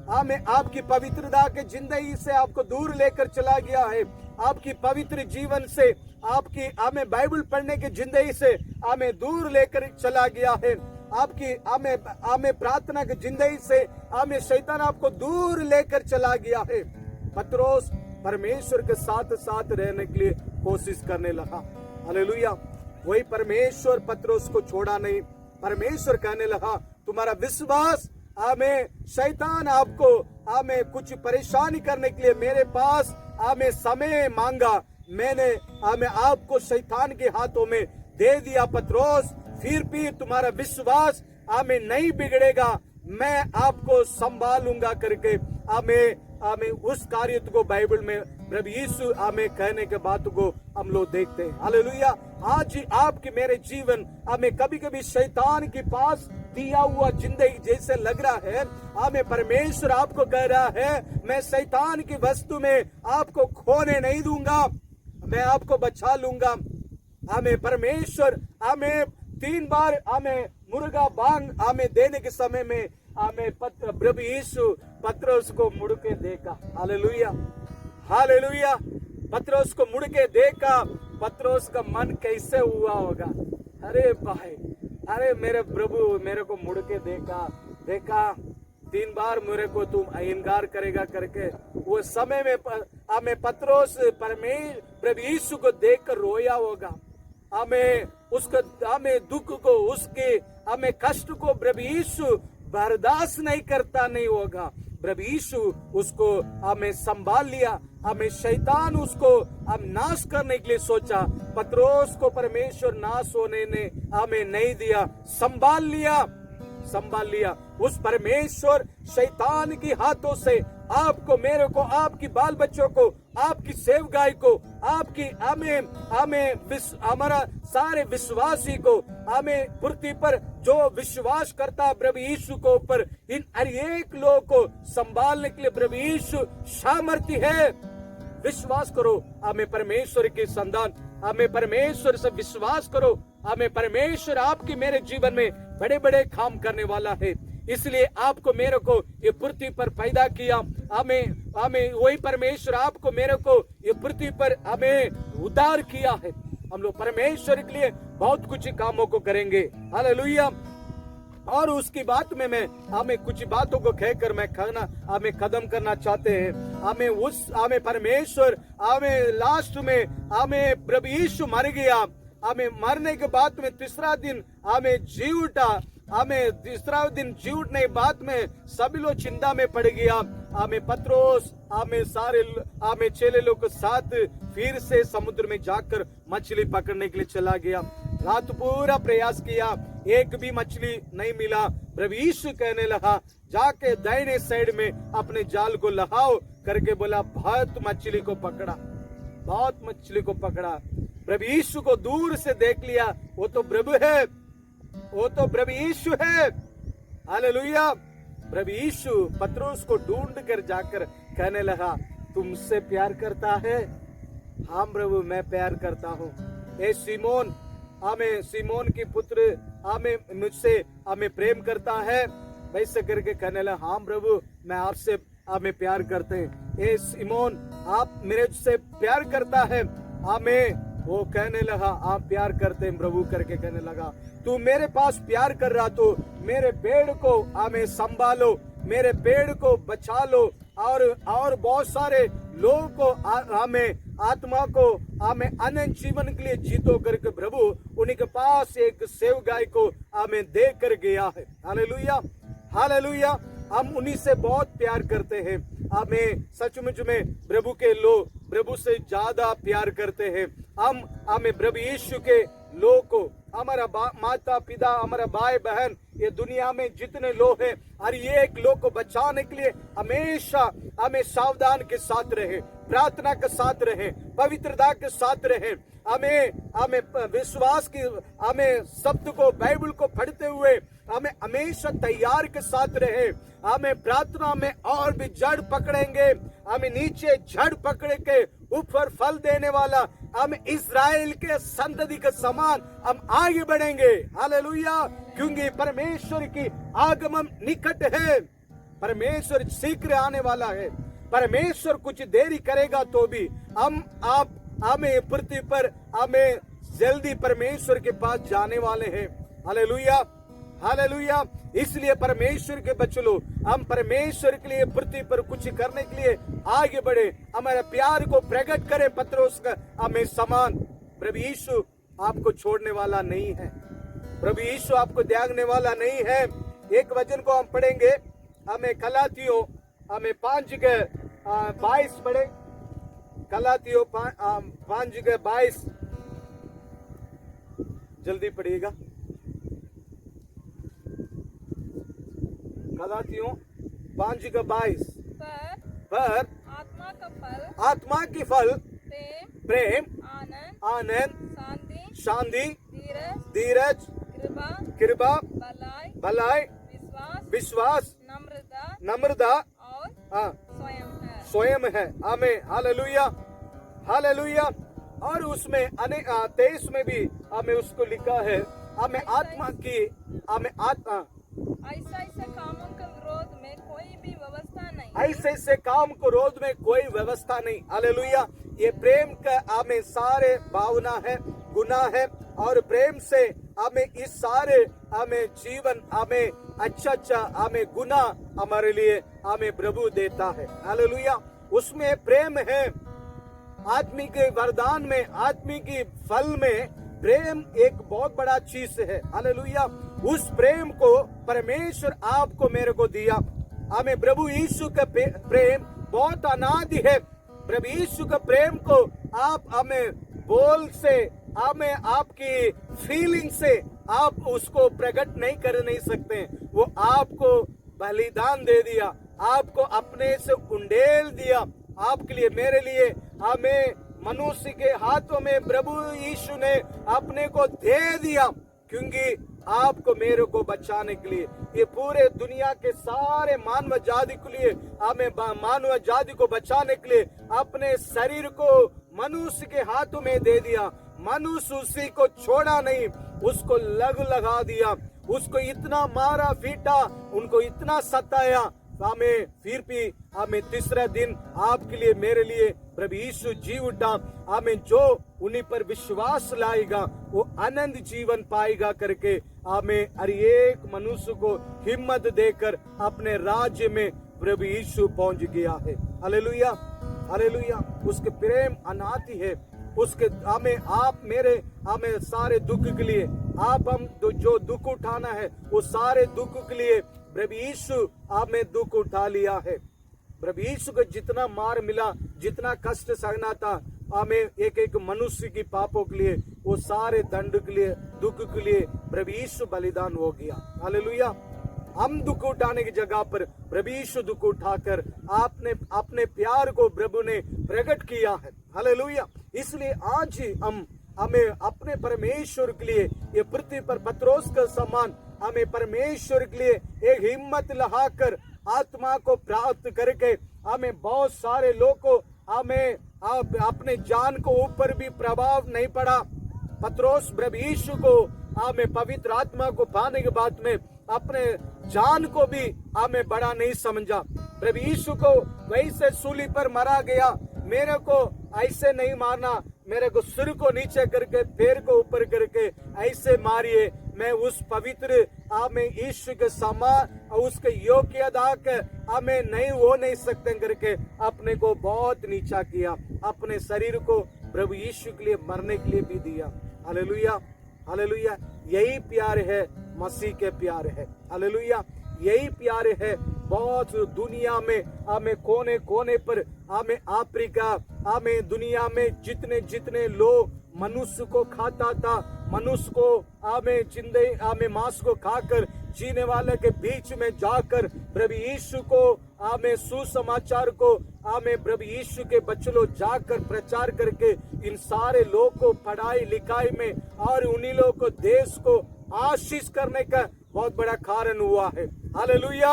हमें आपकी पवित्रता के जिंदगी से आपको दूर लेकर चला गया है। आपकी पवित्र जीवन से, आपकी हमें बाइबल पढ़ने की जिंदगी से हमें दूर लेकर चला गया है। आपकी हमें प्रार्थना की जिंदगी से हमें शैतान आपको दूर लेकर चला गया है। पत्रोस परमेश्वर के साथ साथ रहने के लिए कोशिश करने लगा। हालेलुया। वही परमेश्वर पत्रोस को छोड़ा नहीं। परमेश्वर कहने लगा तुम्हारा विश्वास, हमें शैतान आपको हमें कुछ परेशानी करने के लिए मेरे पास हमें समय मांगा, मैंने हमें आपको शैतान के हाथों में दे दिया पत्रोस, फिर भी तुम्हारा विश्वास हमें नहीं बिगड़ेगा, मैं आपको संभालूंगा करके हमें उस कार्य को बाइबल में प्रभु यीशु हमें कहने के बात को हम लोग देखते हैं। हालेलुया। आज आपके मेरे जीवन हमें कभी कभी शैतान के पास दिया हुआ जिंदगी जैसे लग रहा है। हमें परमेश्वर आपको कह रहा है मैं शैतान की वस्तु में आपको खोने नहीं दूंगा, मैं आपको बचा लूंगा। हमें परमेश्वर हमें 3 बार हमें मुर्गा बांग हमें देने के समय में हमें प्रभु यीशु पत्रोस को मुड़ के देखा। Hallelujah, hallelujah. पत्रोस को मुड़ के देखा, पत्रोस का मन कैसे हुआ होगा? अरे भाई, अरे मेरे प्रभु मेरे को मुड़ के देखा 3 बार मेरे को तुम इनकार करेगा करके वो समय में हमें पत्रोस प्रभु यीशु को देखकर रोया होगा। हमें दुख को, उसके हमें कष्ट को प्रभु यीशु बर्दाश्त नहीं करता नहीं होगा। प्रभु यीशु उसको हमें संभाल लिया। हमें शैतान उसको हम नाश करने के लिए सोचा, पत्रोस को परमेश्वर नाश होने ने हमें नहीं दिया, संभाल लिया। उस परमेश्वर शैतान के हाथों से आपको, मेरे को, आपकी बाल बच्चों को, आपकी सेवगाई को, आपकी हमारा सारे विश्वासी को, हमें पृथ्वी पर जो विश्वास करता प्रभु यीशु को ऊपर, इन हर एक लोग को संभालने के लिए प्रभु यीशु सामर्थ्य है। विश्वास करो, हमें परमेश्वर की संतान, हमें परमेश्वर से विश्वास करो। हमें परमेश्वर आपकी मेरे जीवन में बड़े बड़े काम करने वाला है। इसलिए आपको मेरे को ये पृथ्वी पर पैदा किया। हमें वही परमेश्वर आपको मेरे को ये पृथ्वी पर हमें उद्धार किया है। हम लोग परमेश्वर के लिए बहुत कुछ कामों को करेंगे। हालेलुया। और उसकी बात में मैं हमें कुछ बातों को कहकर मैं हमें कदम करना चाहते हैं। हमें परमेश्वर, हमें लास्ट में हमें प्रभु यीशु मर गया। हमें मरने के बाद में तीसरा दिन हमें जी उठा। हमें तीसरा दिन जी उठने के बाद में सभी लोग चिंता में पड़ गया। हमें पत्रोस, हमें चेले लोग के साथ फिर से समुद्र में जाकर मछली पकड़ने के लिए चला गया। रात पूरा प्रयास किया, एक भी मछली नहीं मिला। प्रभु यीशु कहने लगा जाके दाहिने साइड में अपने जाल को लगाओ करके बोला। बहुत मछली को पकड़ा। प्रभु यीशु को दूर से देख लिया, वो तो प्रभु है, वो तो प्रभु यीशु है। हालेलुया। प्रभु यीशु पत्रोस को ढूंढ कर जाकर कहने लगा तुमसे प्यार करता है? हाँ प्रभु, मैं प्यार करता हूँ। ए सीमोन की पुत्र, मुझसे प्रेम करता है? वैसे करके कहने लगा हाँ प्रभु, मैं आपसे प्यार करते हैं। ए सिमोन, आप मेरे से प्यार करता है? आमें वो कहने लगा, आप प्यार करते हैं प्रभु करके कहने लगा, तू मेरे पास प्यार कर रहा तो मेरे पेड़ को आमें संभालो, मेरे पेड़ को बचा लो, और बहुत सारे लोगों को हमें आत्मा को हमें अनंत जीवन के लिए जीतो करके प्रभु उनके पास एक सेव गाय को हमें दे कर गया है। Hallelujah, hallelujah. हम उन्हीं से बहुत प्यार करते हैं। हमें सचमुच में प्रभु के लोग प्रभु से ज्यादा प्यार करते हैं। हमें प्रभु यीशु के लोग को, हमारा माता पिता, हमारा भाई बहन, ये दुनिया में जितने लोग हैं, हर एक लोग को बचाने के लिए हमेशा हमें सावधान के साथ रहे, प्रार्थना के साथ रहे, पवित्रता के साथ रहे। हमें विश्वास की, हमें शब्द को, बाइबल को पढ़ते हुए हमें हमेशा तैयार के साथ रहे। हमें प्रार्थना में और भी जड़ पकड़ेंगे, हमें नीचे जड़ पकड़ के ऊपर फल देने वाला, हम इस्राएल के संतति के समान हम आगे बढ़ेंगे। हालेलुया, क्योंकि परमेश्वर की आगमन निकट है, परमेश्वर शीघ्र आने वाला है। परमेश्वर कुछ देरी करेगा तो भी हमें पृथ्वी पर हमें जल्दी परमेश्वर के पास जाने वाले हैं। Hallelujah, hallelujah. इसलिए परमेश्वर के बच्चों, हम परमेश्वर के लिए पृथ्वी पर कुछ करने के लिए आगे बढ़े, हमारे प्यार को प्रकट करें पत्रोस का हमें समान। प्रभु यीशु आपको छोड़ने वाला नहीं है, प्रभु यीशु आपको त्यागने वाला नहीं है। एक वचन को हम पढ़ेंगे, हमें गलातियों 5:22 पढ़े, गलातियों 5:22 जल्दी पढ़िएगा। गलातियों 5:22 पर आत्मा की फल प्रेम, आनंद, शांति, धीरज, कृपा, भलाई, विश्वास, नम्रता स्वयं है। आमीन, हालेलुया, हालेलुया। और उसमें 23 में भी हमें उसको लिखा है, हमें आत्मा की, ऐसे कामों के विरोध में कोई भी व्यवस्था नहीं, ऐसे काम को रोध में कोई व्यवस्था नहीं। हालेलुया। ये प्रेम का हमें सारे भावना है, गुना है, और प्रेम से हमें इस सारे हमें जीवन, हमें अच्छा हमें गुना हमारे लिए हमें प्रभु देता है। हालेलुया। उसमें प्रेम है। आत्मिक वरदान में, आत्मिक फल में प्रेम एक बहुत बड़ा चीज है। हालेलुया। उस प्रेम को परमेश्वर आपको मेरे को दिया। हमें प्रभु यीशु का प्रेम बहुत अनादि है। प्रभु यीशु का प्रेम को आप हमें बोल से, हमें आपकी फीलिंग से आप उसको प्रकट नहीं कर नहीं सकते। वो आपको बलिदान दे दिया, आपको अपने से उंडेल दिया, आपके लिए, मेरे लिए। हमें मनुष्य के हाथों में प्रभु यीशु ने अपने को दे दिया, क्योंकि आपको मेरे को बचाने के लिए, ये पूरे दुनिया के सारे मानव जाति के लिए, हमें मानव जाति को बचाने के लिए अपने शरीर को मनुष्य के हाथों में दे दिया। मनुष्य उसी को छोड़ा नहीं, उसको लगा दिया, उसको इतना मारा पीटा, उनको इतना सताया। हमें फिर भी हमें तीसरा दिन आपके लिए, मेरे लिए प्रभु यीशु जी उठा। हमें जो उन्हीं पर विश्वास लाएगा वो आनंद जीवन पाएगा करके हमें हर एक मनुष्य को हिम्मत देकर अपने राज्य में प्रभु यीशु पहुंच गया है। Hallelujah, hallelujah. उसके प्रेम अनादि है। उसके हमें, आप मेरे, हमें सारे दुख के लिए, हम जो दुख उठाना है वो सारे दुख के लिए प्रभु यीशु हमें दुख उठा लिया है। प्रभु यीशु को जितना मार मिला, जितना कष्ट सहना था हमें एक एक मनुष्य की पापों के लिए, वो सारे दंड के लिए, दुख के लिए प्रभु यीशु बलिदान हो गया। हालेलुया। हम दुख उठाने की जगह पर प्रभु यीशु दुख उठाकर आपने अपने प्यार को प्रभु ने प्रकट किया है। हालेलुया। इसलिए आज ही हमें अपने परमेश्वर के लिए, ये पृथ्वी पर पत्रोस का समान, हमें परमेश्वर के लिए एक हिम्मत लगाकर आत्मा को प्राप्त करके, हमें बहुत सारे लोग को, हमें अपने जान को ऊपर भी प्रभाव नहीं पड़ा। पत्रोस प्रभु यीशु को, हमें पवित्र आत्मा को पाने के बाद में अपने जान को भी हमें बड़ा नहीं समझा। प्रभु यीशु को वैसे सूली पर मारा गया, मेरे को ऐसे नहीं मारना, मेरे को सिर को नीचे करके पैर को ऊपर करके ऐसे मारिए, मैं उस पवित्र आमे यीशु के समान और उसके योग्यता के हमें नहीं हो नहीं सकते करके अपने को बहुत नीचा किया, अपने शरीर को प्रभु यीशु के लिए मरने के लिए भी दिया। Hallelujah, hallelujah. यही प्यार है, मसीह के प्यार है। हालेलुया, यही प्यार है। बहुत दुनिया में हमें कोने कोने पर, हमें अफ्रीका, हमें दुनिया में जितने जितने लोग मनुष्य को खाता था, मनुष्य को हमें जिंदे हमें मांस को खाकर जीने वाले के बीच में जाकर प्रभु यीशु को हमें सुसमाचार को हमें प्रभु यीशु के बच्चों लोग जाकर प्रचार करके इन सारे लोग को पढ़ाई लिखाई में और उन्हीं लोगों को देश को आशीष करने का बहुत बड़ा कारण हुआ है। Hallelujah,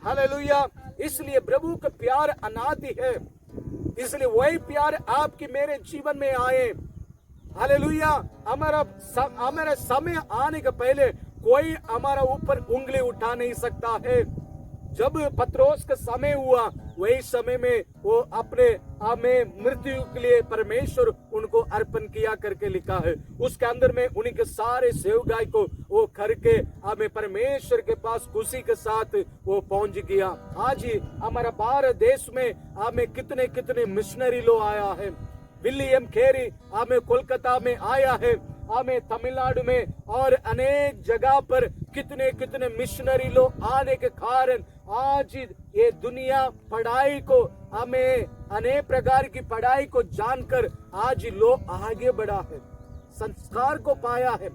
hallelujah. इसलिए प्रभु का प्यार अनादि है, इसलिए वही प्यार आपके मेरे जीवन में आए। हालेलुया। हमारा समय आने के पहले कोई हमारा ऊपर उंगली उठा नहीं सकता है। जब पत्रोस का समय हुआ, वही समय में वो अपने हमें मृत्यु के लिए परमेश्वर उनको अर्पण किया करके लिखा है। उसके अंदर में उन्हीं के सारे सेवकाई को वो करके हमें परमेश्वर के पास खुशी के साथ वो पहुंच गया। आज ही हमारा भारत देश में हमें कितने कितने मिशनरी लोग आया है। विलियम कैरी हमें कोलकाता में आया है, हमें तमिलनाडु में और अनेक जगह पर कितने कितने मिशनरी लोग आने के कारण आज ये दुनिया पढ़ाई को हमें अनेक प्रकार की पढ़ाई को जानकर आज लोग आगे बढ़ा है, संस्कार को पाया है।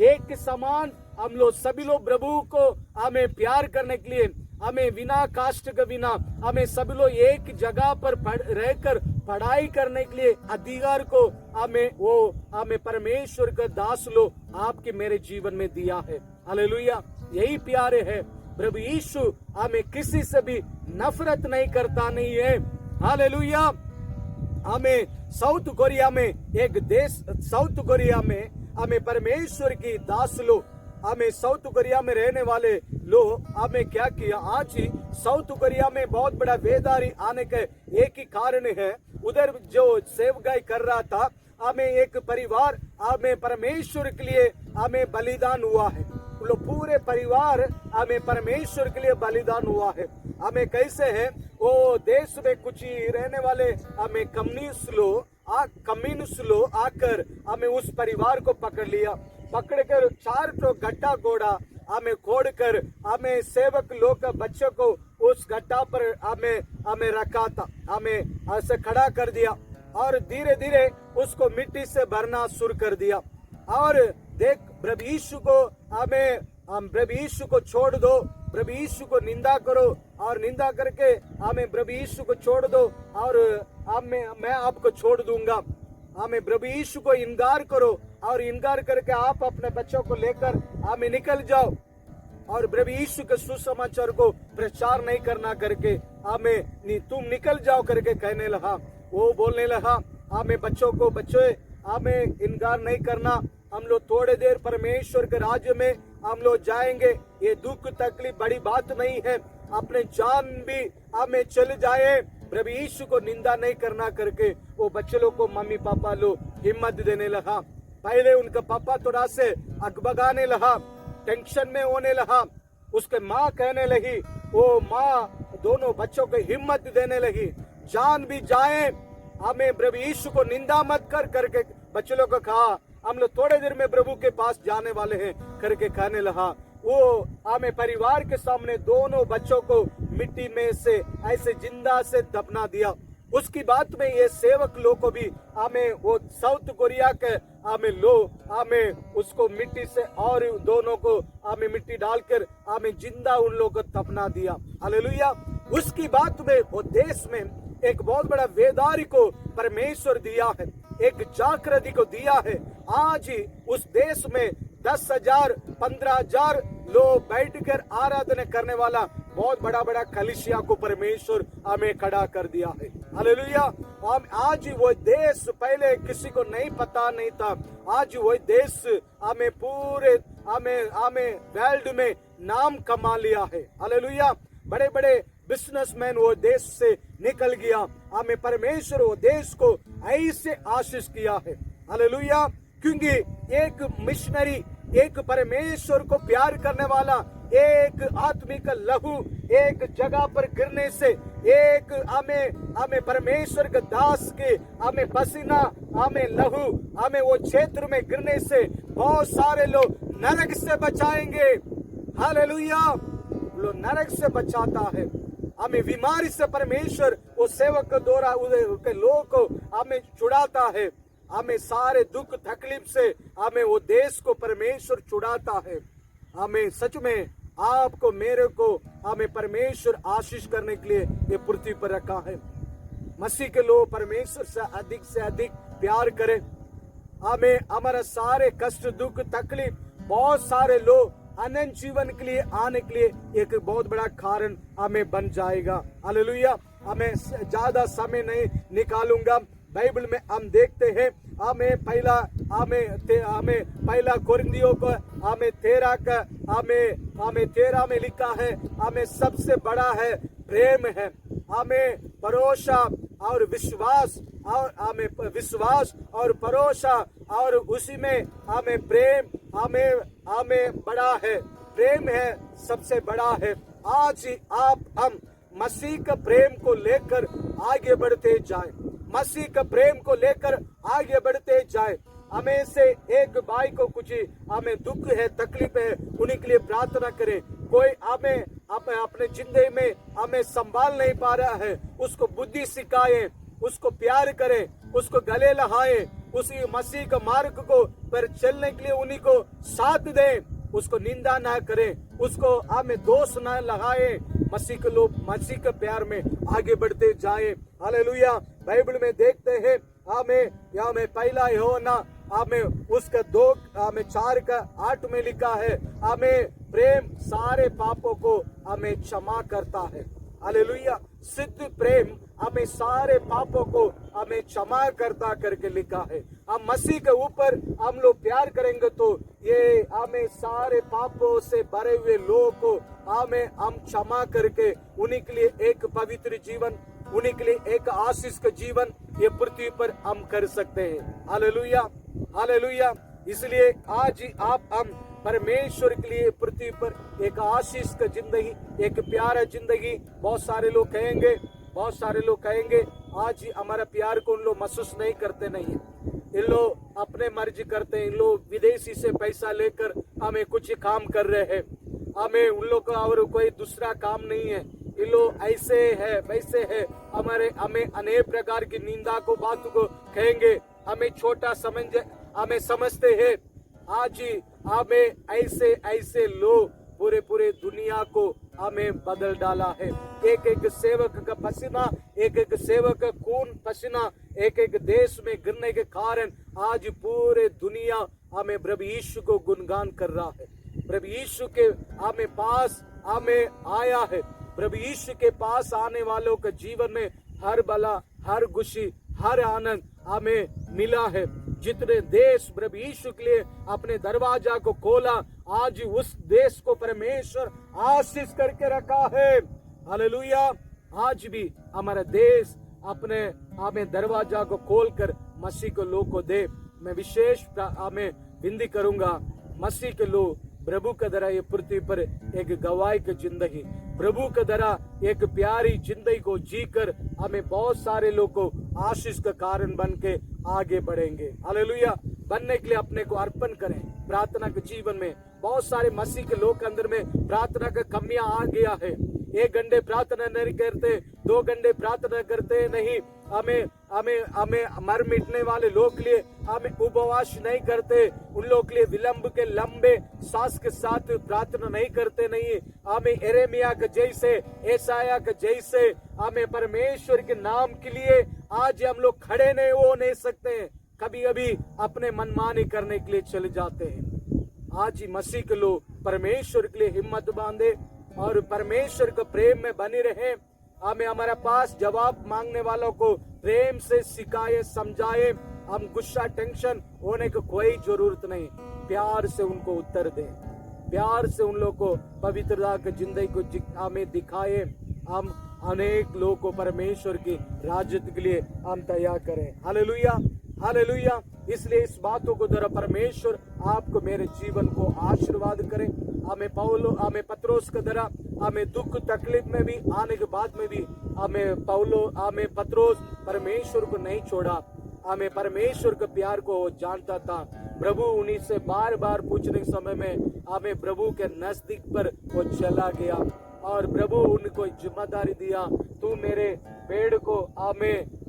एक के समान हम लोग सभी लोग प्रभु को हमें प्यार करने के लिए, हमें बिना कास्ट के बिना हमें सभी लोग एक जगह पर रहकर पढ़ाई करने के लिए अधिकार को हमें परमेश्वर का दास लोग आपके मेरे जीवन में दिया है। हालेलुया, यही प्यारे है। प्रभु यीशु हमें किसी से भी नफरत नहीं करता नहीं है। हालेलुया। हमें साउथ कोरिया में एक देश, साउथ कोरिया में हमें परमेश्वर की दास लोग, हमें साउथ कोरिया में रहने वाले लोग हमें क्या किया, आज ही साउथ कोरिया में बहुत बड़ा बेदारी आने का एक ही कारण है। उधर जो सेवकाई कर रहा था, हमें एक परिवार हमें परमेश्वर के लिए हमें बलिदान हुआ है। पूरे परिवार हमें परमेश्वर के लिए बलिदान हुआ है। हमें कैसे है, वो देश में कुछ ही रहने वाले हमें कम्युनिस्ट लोग आकर हमें उस परिवार को पकड़ लिया, पकड़कर 4 गड्ढा गोड़ा हमें खोदकर हमें सेवक लोग का बच्चों को उस गड्ढा पर हमें रखा था, हमें ऐसे खड़ा कर दिया और धीरे धीरे उसको मिट्टी से भरना शुरू कर दिया। और देख, प्रभु यीशु को प्रभु यीशु को छोड़ दो, प्रभु यीशु को निंदा करो और निंदा करके हमें प्रभु यीशु को छोड़ दो और मैं आपको छोड़ दूंगा। हमें प्रभु यीशु को इनकार करो और इनकार करके आप अपने बच्चों को लेकर हमें निकल जाओ और प्रभु यीशु के सुसमाचार को प्रचार नहीं करना करके हमें तुम निकल जाओ करके कहने लगा। वो बोलने लगा, हमें बच्चों को हमें इनकार नहीं करना, हम लोग थोड़े देर परमेश्वर के राज्य में हम लोग जाएंगे, ये दुख तकलीफ बड़ी बात नहीं है, अपने जान भी हमें चले जाए, प्रभु यीशु को निंदा नहीं करना करके वो बच्चे लोग को मम्मी पापा लोग हिम्मत देने लगा। पहले उनका पापा थोड़ा से अकबगाने लगा, टेंशन में होने लगा। उसके माँ कहने लगी, वो माँ दोनों बच्चों को हिम्मत देने लगी, जान भी जाए, हमें प्रभु यीशु को निंदा मत करके बच्चे लोग को कहा, हम लोग थोड़े देर में प्रभु के पास जाने वाले हैं करके कहने लगा। वो हमें परिवार के सामने दोनों बच्चों को मिट्टी में से ऐसे जिंदा से दफना दिया। उसकी बात में ये सेवक लोग को भी हमें वो साउथ कोरिया के हमें उसको मिट्टी से और दोनों को हमें मिट्टी डालकर हमें जिंदा उन लोगों को दफना दिया। हालेलुया। उसकी बात में वो देश में एक बहुत बड़ा वेदारी को परमेश्वर दिया है, एक जागृति को दिया है। आज ही उस देश में 10,000 15,000 लोग बैठकर आराधना करने वाला बहुत बड़ा कलीसिया को परमेश्वर हमें खड़ा कर दिया है। हालेलुया। आज वो देश पहले किसी को नहीं पता नहीं था, आज वो देश हमें पूरे हमें वर्ल्ड में नाम कमा लिया है। हालेलुया। बड़े बड़े बिजनेसमैन वो देश से निकल गया। हमें परमेश्वर वो देश को ऐसे आशीष किया है। हालेलुया। क्योंकि एक मिशनरी, एक परमेश्वर को प्यार करने वाला, एक आत्मिक लहू एक जगह पर गिरने से, एक हमें परमेश्वर के दास के हमें पसीना, हमें लहू, हमें वो क्षेत्र में गिरने से बहुत सारे लोग नरक से बचाएंगे। हालेलुया। वो नरक से बचाता है। हमें बीमारी से परमेश्वर वो सेवक के द्वारा के लोगों को हमें छुड़ाता है। हमें सारे दुख तकलीफ से हमें वो देश को परमेश्वर छुड़ाता है। हमें सच में आपको मेरे को हमें परमेश्वर आशीष करने के लिए ये पृथ्वी पर रखा है। मसीह के लोग परमेश्वर से अधिक प्यार करें। हमें हमारा सारे कष्ट दुख तकलीफ, बहुत सारे लोग अनंत जीवन के लिए आने के लिए एक बहुत बड़ा कारण हमें बन जाएगा। हालेलुया। हमें ज्यादा समय नहीं निकालूंगा। बाइबल में हम देखते हैं, हमें पहला कोरिन्थियों को हमें 13 में लिखा है, हमें सबसे बड़ा है प्रेम है। हमें भरोसा और विश्वास, और हमें विश्वास और भरोसा, और उसी में हमें प्रेम हमें बड़ा है। प्रेम है सबसे बड़ा है। आज हम मसीह का प्रेम को लेकर आगे बढ़ते जाएं। मसीह का प्रेम को लेकर आगे बढ़ते जाएं। हमें से एक भाई को कुछ हमें दुख है, तकलीफ है, उन्हीं के लिए प्रार्थना करें। कोई हमें अपने जिंदगी में हमें संभाल नहीं पा रहा है, उसको बुद्धि सिखाएं, उसको प्यार करें, उसको गले लगाएं, उसी मसीह का मार्ग को पर चलने के लिए उन्हीं को साथ दें। उसको निंदा ना करें, उसको हमें दोष ना लगाए। मसीह के लोग मसीह के प्यार में आगे बढ़ते जाएं। हालेलुया। बाइबल में देखते हैं, हमें पहला यूहन्ना हमें उसका 4:8 में लिखा है, हमें प्रेम सारे पापों को हमें क्षमा करता है। हालेलुया। सिद्ध प्रेम हमें सारे पापों को हमें क्षमा करता करके लिखा है। हम मसीह के ऊपर हम लोग प्यार करेंगे तो ये हमें सारे पापों से भरे हुए लोगों को हम क्षमा करके उन्हीं के लिए एक पवित्र जीवन, उन्हीं के लिए एक आशीष का जीवन ये पृथ्वी पर हम कर सकते हैं। हालेलुया। हालेलुया। इसलिए आज ही हम परमेश्वर के लिए पृथ्वी पर एक आशीष का जिंदगी, एक प्यारा जिंदगी। बहुत सारे लोग कहेंगे आज ही हमारा प्यार को उन लोग महसूस नहीं करते। नहीं, इन लोग अपने मर्जी करते हैं। इन लोग विदेशी से पैसा लेकर हमें कुछ काम कर रहे हैं। हमें उन लोग का और कोई दूसरा काम नहीं है। इन लोग ऐसे है वैसे है, हमें अनेक प्रकार की निंदा को बातों को कहेंगे। हमें छोटा हमें समझते हैं। आज ही हमें ऐसे लोग पूरे दुनिया को हमें बदल डाला है। एक सेवक का पसीना, एक सेवक का खून पसीना एक देश में गिरने के कारण आज पूरे दुनिया हमें प्रभु यीशु को गुणगान कर रहा है। प्रभु यीशु के हमें पास हमें आया है। प्रभु यीशु के पास आने वालों के जीवन में हर भला, हर खुशी, हर आनंद हमें मिला है। जितने देश प्रभु यीशु के लिए अपने दरवाजा को खोला, आज उस देश को परमेश्वर आशीष करके रखा है। हालेलुया। आज भी हमारा देश हमें दरवाजा को खोलकर मसीह के लोग को दे। मैं विशेष हमें विनती करूंगा, मसीह के लोग प्रभु के द्वारा ये पृथ्वी पर एक गवाही की जिंदगी, प्रभु के द्वारा एक प्यारी जिंदगी को जीकर हमें बहुत सारे लोग को आशीष का कारण बन के आगे बढ़ेंगे। हालेलुया। बनने के लिए अपने को अर्पण करें। प्रार्थना के जीवन में बहुत सारे मसीह के लोग के अंदर में प्रार्थना का कमियां आ गया है। 1 घंटे प्रार्थना नहीं करते, 2 घंटे प्रार्थना करते नहीं। हमें मर मिटने वाले लोग के लिए हमें उपवास नहीं करते। उन लोग के लिए विलंब के लंबे सांस के साथ प्रार्थना नहीं करते। नहीं, हमें यिर्मयाह के जैसे, यशायाह के जैसे हमें परमेश्वर के नाम के लिए आज हम लोग खड़े नहीं सकते। कभी कभी अपने मनमानी करने के लिए चले जाते हैं। आज ही मसीह के लोग परमेश्वर के लिए हिम्मत बांधे और परमेश्वर के प्रेम में बने रहे। हमें हमारे पास जवाब मांगने वालों को प्रेम से सिखाए, समझाए। हम गुस्सा टेंशन होने की कोई जरूरत नहीं। प्यार से उनको उत्तर दें, प्यार से उन लोगों को पवित्रता की जिंदगी को हमें दिखाए। हम अनेक लोगों को परमेश्वर की राज्य के लिए हम तैयार करें। Hallelujah, hallelujah. इसलिए इस बातों को द्वारा परमेश्वर आपको मेरे जीवन को आशीर्वाद करें। हमें पत्रोस के द्वारा हमें दुख तकलीफ में भी आने के बाद में भी हमें पत्रोस परमेश्वर को नहीं छोड़ा। हमें परमेश्वर के प्यार को वो जानता था। प्रभु उन्हीं से बार बार पूछने के समय में हमें प्रभु के नजदीक पर वो चला गया और प्रभु उनको जिम्मेदारी दिया, तू मेरे पेड़ को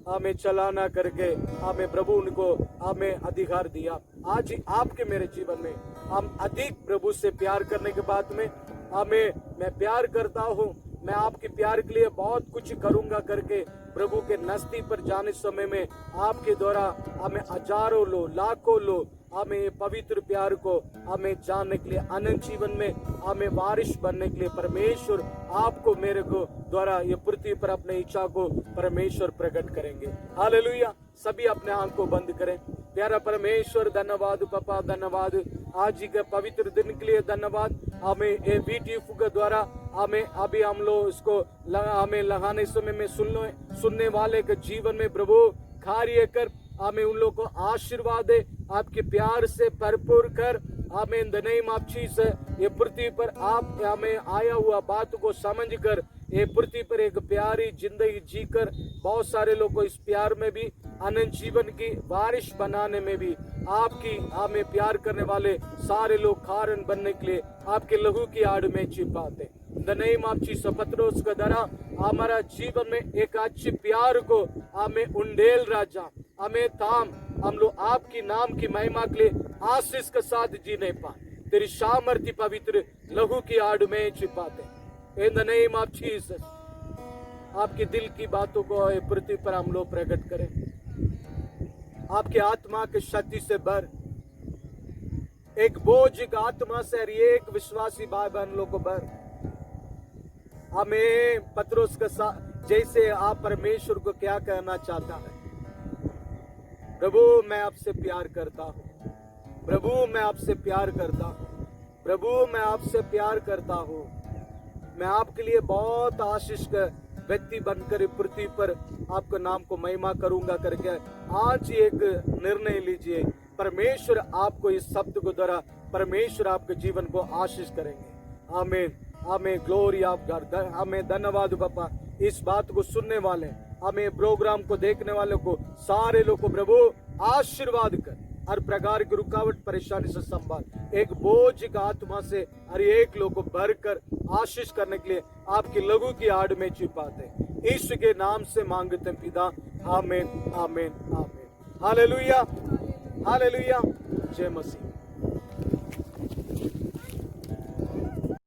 हमें चलाना करके हमें प्रभु उनको हमें अधिकार दिया। आज आपके मेरे जीवन में हम अधिक प्रभु से प्यार करने के बाद में मैं प्यार करता हूँ, मैं आपके प्यार के लिए बहुत कुछ करूंगा करके प्रभु के नजदीक पर जाने समय में आपके द्वारा हमें हजारों लोग लाखों लोग हमें पवित्र प्यार को हमें जानने के लिए अनंत जीवन में हमें वारिश बनने के लिए परमेश्वर आपको मेरे को द्वारा ये पृथ्वी पर अपने इच्छा को परमेश्वर प्रकट करेंगे। हालेलुया। सभी अपने आंख को बंद करें। प्यारा परमेश्वर धन्यवाद पापा, धन्यवाद आज के पवित्र दिन के लिए, धन्यवाद हमें ये वीटीएफ के द्वारा हमें अभी हम लोग इसको हमें लगाने समय में सुनने वाले के जीवन में प्रभु कार्य कर, हमें उन लोगों को आशीर्वाद दे, आपके प्यार से भरपूर कर। हमें इन द नेम ऑफ जीसस ये पृथ्वी पर आप हमें आया हुआ बात को समझ कर ये पृथ्वी पर एक प्यारी जिंदगी जीकर बहुत सारे लोग को इस प्यार में भी अनंत जीवन की बारिश बनाने में भी आपकी हमें प्यार करने वाले सारे लोग कारण बनने के लिए आपके लहू की आड़ में छिपाते। द नेम ऑफ जीसस पत्रोस के द्वारा हमारा जीवन में एक अच्छी प्यार को हमें उंडेल राजा हमें थाम, हम लोग आपकी नाम की महिमा के लिए आशीष के साथ जीने पाए, तेरी सामर्थ्य पवित्र लहू की आड़ में छिपाते। In the name of Jesus आपके दिल की बातों को पृथ्वी पर हम लोग प्रकट करें, आपके आत्मा के शक्ति से भर, एक बोझ एक आत्मा से हर एक विश्वासी भाई बहन लोग को भर। हमें पत्रोस के साथ जैसे आप परमेश्वर को क्या कहना चाहता है, प्रभु मैं आपसे प्यार करता हूँ, प्रभु मैं आपसे प्यार करता हूँ, प्रभु मैं आपसे प्यार करता हूँ, मैं आपके लिए बहुत आशीष का व्यक्ति बनकर पृथ्वी पर आपके नाम को महिमा करूंगा करके आज एक निर्णय लीजिए। परमेश्वर आपको इस शब्द को द्वारा परमेश्वर आपके जीवन को आशीष करेंगे। आमीन, आमीन, ग्लोरी ऑफ गॉड। हमें धन्यवाद पापा, इस बात को सुनने वाले हमें प्रोग्राम को देखने वालों को सारे लोग को प्रभु आशीर्वाद कर, हर प्रकार की रुकावट परेशानी से संभाल, एक बोझ का आत्मा से हर एक लोग को भर कर आशीष करने के लिए आपकी लहू की आड़ में छिपाते, यीशु के नाम से मांगते हैं पिता। आमीन, आमीन, आमीन। Hallelujah, hallelujah. जय मसीह।